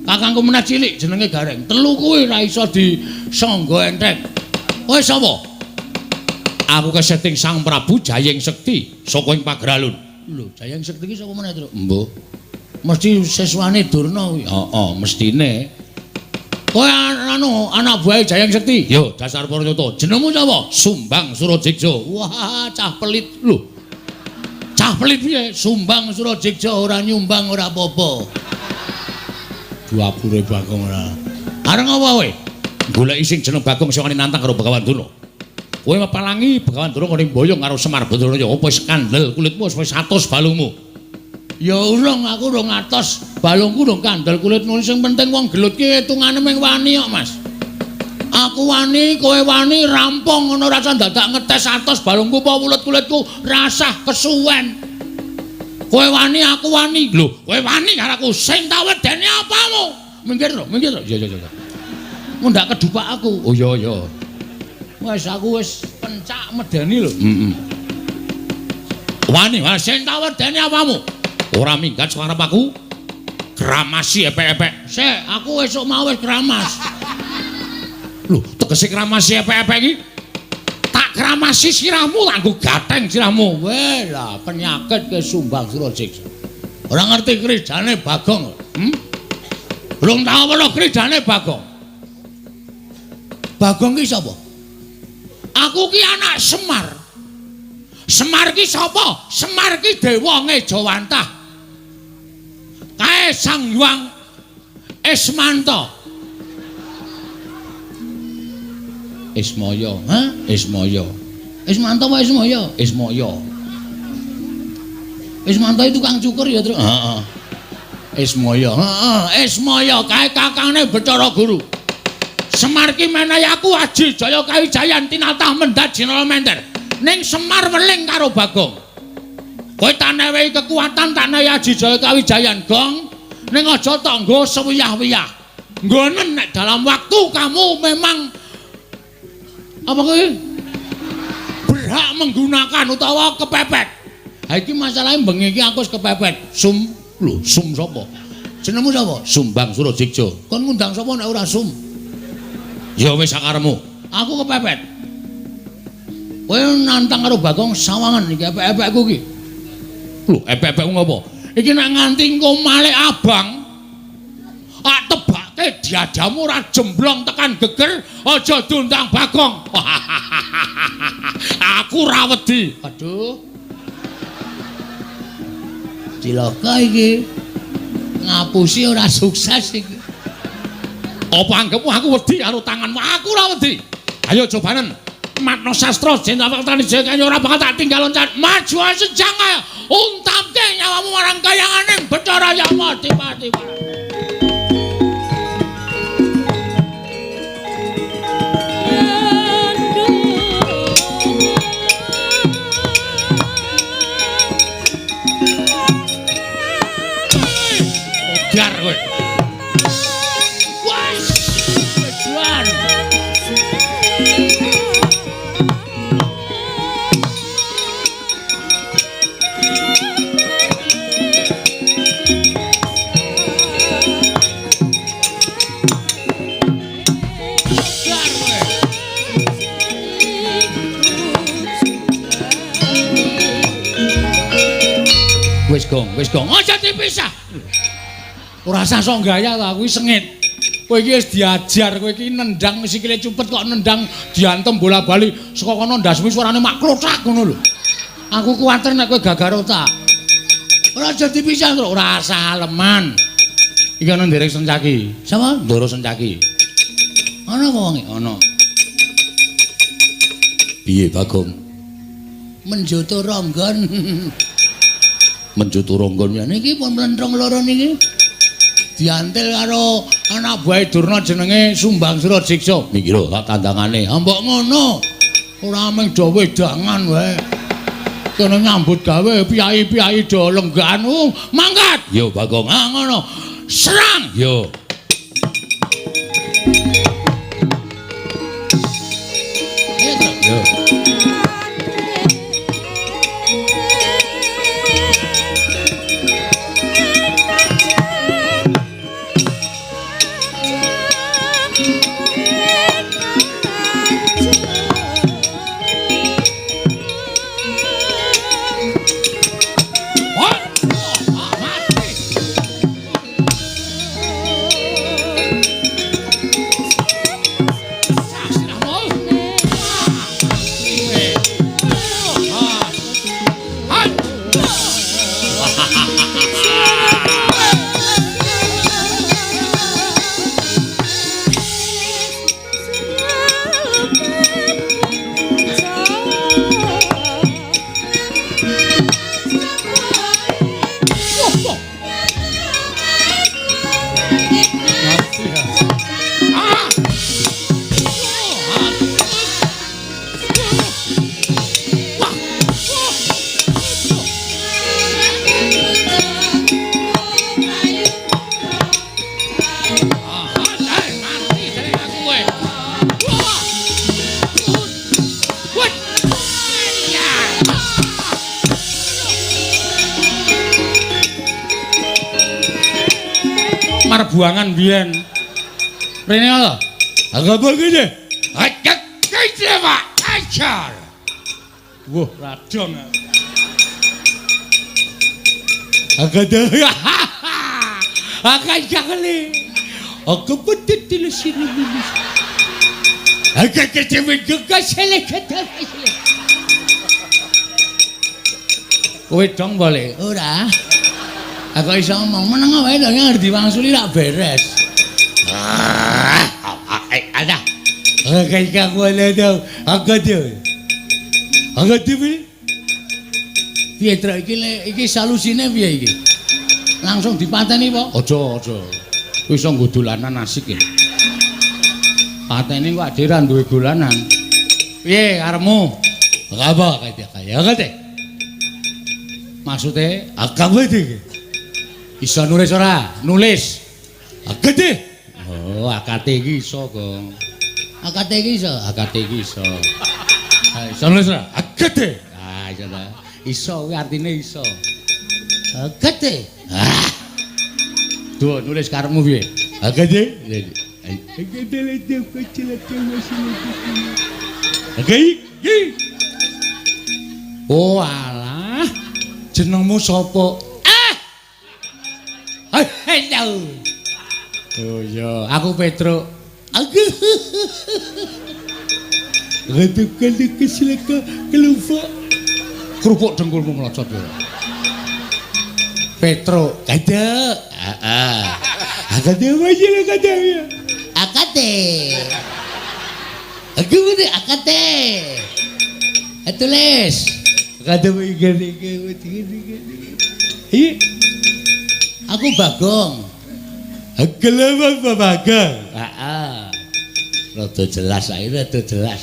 Kakangku meneh cilik jenenge Gareng. Telu kuwi ra iso disangga enteng. Kowe sapa? Aku keseting Sang Prabu Jayeng Sekti saka ing Pagralun. Lho, Jayeng Sekti iki sapa meneh, Truk? Mbuh. Mesti seswane Durna kuwi. Heeh, mestine. Kowe anak buah Jayeng Sekti. Yo, dasar Waranyata. Jenengmu sapa? Sumbang Surajigja. Wah, cah pelit lho. Cah pelit piye? Sumbang Surajigja ora nyumbang ora apa-apa. Duapure Bagong ora. Areng apa kowe? Goleki sing jeneng Bagong sing wani nantang karo Begawan Durna. Kowe mapalangi Begawan Durna ngene mboyong karo Semar Badranaya. Apa wis kandel kulitmu wis 100 balungmu? Ya urung aku urung atos balungku urung kandel kulit nulis sing penting wong gelut ki hitungane ming wani kok Mas. Aku wani, kowe wani rampung ngono ora dadak ngetes atos balungku apa wulut kulitku rasah kesuwen. Kowe wani aku wani. Lho, kowe wani karo aku sing tak wedeni apamu? Minggir lho. Ya. Mundak kedupak aku. Oh ya. Wes aku wis pencak medeni lho. Wani, sing tak wedeni apamu? Ora minggat suara aku kramasi epek-epek sik aku esuk mau wis kramas lho tegese kramasi epek-epek iki tak kramasi sirahmu kanggo gatheng sirahmu weh lah penyakit ke Sumbang Surajigja ora ngerti kridane Bagong belum tahu apa kridane Bagong Bagong ki sapa aku ki anak Semar ki sapa Semar ki dewa Ngejawantah kae Sang Hyang Ismanta. Ismaya, Ismaya. Ismanta apa Ismaya? Ismaya. Ismanta itu tukang cukur ya, Truk? Heeh. Ismaya. Ismaya kae kakangne Bathara Guru. Semar ki menehi aku Aji Jaya Kawijayan tinatah mendhat Jinala Menter. Ning Semar weling karo Bagong. Kowe tak newehi kekuatan tak nehi Aji Jaya Kawijayan gong ning aja tanggo sewiyah-wiyah. Nggonen nek dalam waktu kamu memang apa kowe berhak menggunakan utawa kepepet. Ha iki masalahe bengi iki aku wis kepepet. Sum sapa? Jenengmu sapa? Sumbang Surajigja. Kon ngundang sapa nek ora Sum? Ya wis sakaremu. Aku kepepet. Kowe nantang karo Bagong sawangan iki epek-epekku iki. Lho, epek-epekmu ngopo? Iki nek nganti engko malih abang, tebake diadamu ora jemblong tekan geger, aja diundang Bagong. Aku ra wedi. Aduh. Cilaka iki. Ngapusi ora sukses iki. Apa anggapmu aku wedi karo tanganmu? Aku ora wedi. Ayo cobanen. Matno sastra Jenderal Tanija kaya ora bakal tak tinggal loncat. Maju sejang ae. Untamke nyawamu marang kayanganing Bathara Yama Dipati. Dar kowe. Wes. Dar. Wis gong, aja dipisah. Ora usah sok gaya ta, kuwi sengit. Kowe iki wis diajar, kowe iki nendang sikile cupet kok nendang diantem bola-bali saka kono ndasmu suarane mak klothak ngono lho. Aku kuwatir nek kowe gagar otak. Ora aja dipisah kok, ora usah aleman. Iki ana nderek Sencaki. Sapa? Ndoro Sencaki. Ana apa wonge? Ana. Piye Bagong? Menjoto ronggon. Menjoto ronggon ya niki pun mlentrong loro niki. Diantil karo anak buah Durna jenenge Sumbang Sura Jiksa. Niki lho tak tandangane. Mbok ngono. Ora mung do wedangan wae. Kene nyambut gawe piyai-piyai do lenggan. Mangkat. Yo Bagong. Ah ngono. Serang. Yo. Yo. Buangan biyen. Rene apa? Agak begini. Agak kece Pak. Ajar. Wah, radong. Agak dah. Agak jahli. Agak betul di sini. Agak kece juga selek kata. Kowe dong boleh. Ora. Aku iso ngomong meneng wae lho ngerti wangsuli rak beres. Ada. Oke aku le do. Aku do. Aku piye? Piye tra iki salusine piye iki? Langsung dipateni apa? Aja. Kowe iso nggo dolanan asik iki. Pateni kok ade ra duwe dolanan. Piye karepmu? Apa kaya kate? Maksude agak wae iki. Iso nulis ora? Nulis. Gede. Oh, akate iki iso, Gong. Akate iki iso. Iso nulis ora? Gede. Ah, iso ta. Iso kuwi artine iso. Gede. Ah. Duh, nulis karepmu piye? Gede. Gede lede kecil Gede. Oh, alah. Jenengmu sapa? Hello. Oh ya, aku Petro. Aku. Retukan kesilaka kelupa. Kerupuk dengkulmu melocot ya. Petro, kada. Akade aja lah kada ya. Akade. Aku mana akade. Tulis. Kada begini. Iya. Aku Bagong. Kenapa Bagong? Rada jelas akhirnya rada jelas.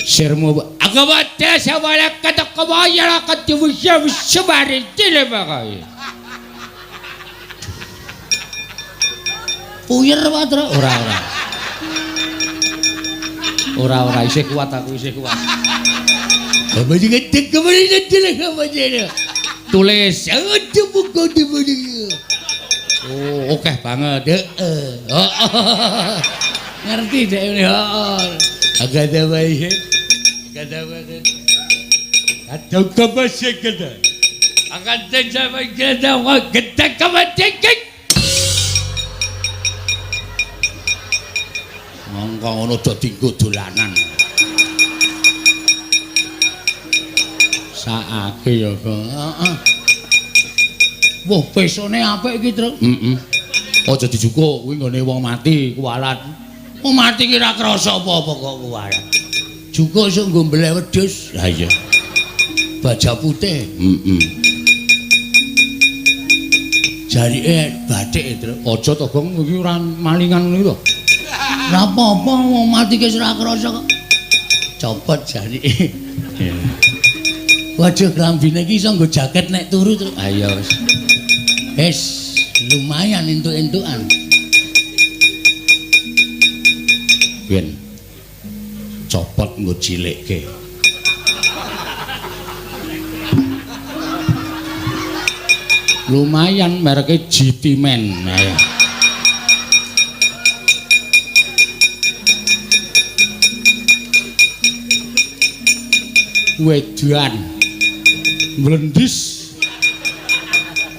Sirmu aku wadah sawala kata kawaya kata wisa wisa bari cile bagai. Puyer Patro. Ora isih kuat aku isih kuat. Apa gedeg kemene dilek apa jene. Tulis. Aduh buku di. Oh, akeh banget. Ngerti dek ini. Agak ada baik. Kata baik. Atau kabasya kata. Akan terjadi kata kita kabasya. Mongko ngono dadi nggo dolanan. Sakake ya kok. Heeh. Wah, pesone apik iki, Truk. Aja dijukuk kuwi nggone wong mati kuwalat. Wong mati ki ra krasa apa-apa kok kuwalat. Jukuk sok nggo mbleh wedhus. Lah iya. Baja putih. Jarike bathik, Truk. Aja to, Gong, iki ora malingan ngono lho. Lah apa-apa wong mati ki ora krasa kok. Copot jarike. Waduh klambine iki iso nggo jaket nek turu, Truk. Ah iya wis. Wis lumayan entuk-entukan. Ben copot nggo cilikke. Lumayan mereke GT Men. Ayo. Wedan mlendis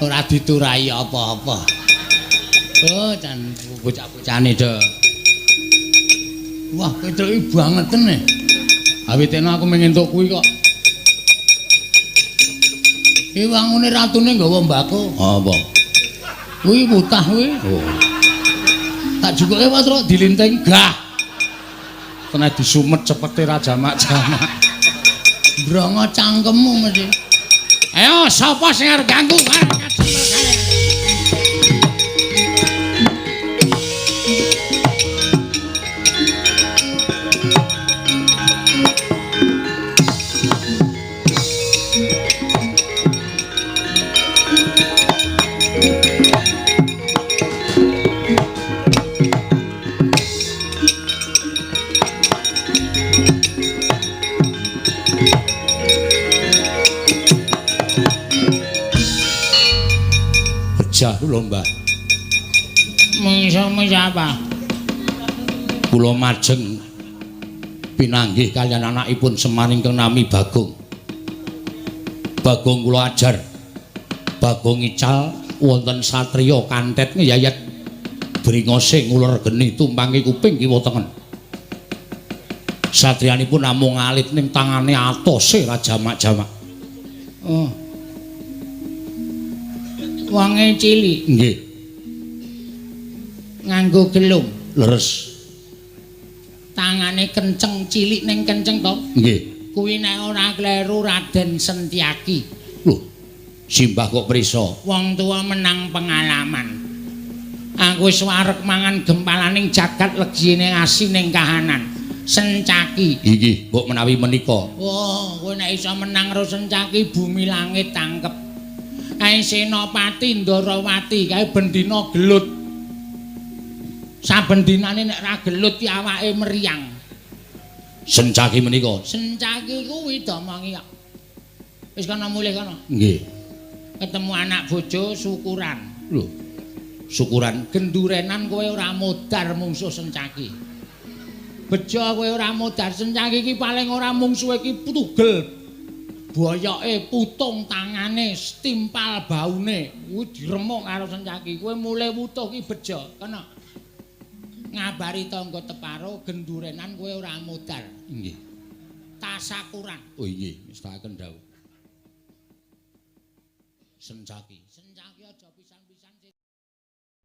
Ora diturai apa-apa. Oh, jan bocah-bocahane do. Wah, ketuki banget ne. Awitene aku mengentuk kuwi kok. Ki wangune ratune nggawa mbako. Apa? Kuwi mutah kuwi. Oh. Tak jukuke Patro dilinteng gah. Kena disumet cepete ra jamak-jamak. Brongo cangkemmu mesti. Ayo sapa sing arep ganggu karo kajembel kare. Jah lho, Mbah. Mengisa apa? Kula majeng pinanggih kaliyan anakipun Semar ingkang nami Bagong. Bagong kula ajar. Bagong ical wonten satriya kantet ngeyayat bringose ngulur geni tumpangi kuping kiwa tengen. Satriyanipun namung alit ning tangane atose ra jamak-jamak. Oh. Wange cilik Nggih. nganggo gelung. Leres. Tangane kenceng cilik ning kenceng to. Nggih. Kuwi nek ora kleru Raden Sentyaki. Lho. Simbah kok prisa? Wong tua menang pengalaman. Aku wis wareg mangan gempalaning jagat legine asi ning kahanan. Sentyaki. Inggih, mbok menawi menika. Wah, kowe nek iso menang karo Sentyaki bumi langit tangkep. Kae Senopati Ndarawati kae bendina gelut. Saben dinane nek ra gelut ki awake meriang. Sentyaki menika. Sentyaki kuwi domongi kok. Wis kana mulih kana. Nggih. Ketemu anak bojo syukuran. Lho. Syukuran Gendurenan kowe ora modar mungsuh Sentyaki. Bejo kowe ora modar Sentyaki iki paling ora mungsuhe iki tugel. Boyoke putung tangane stimpal baune kuwi diremuk karo Sentyaki. Kowe mulih wutuh ki bejo kana. Ngabari tangga teparo gendurenan kowe ora modar. Nggih. Tasakuran. Oh nggih, wis tak kendhawuh. Sentyaki. Sentyaki aja pisan-pisan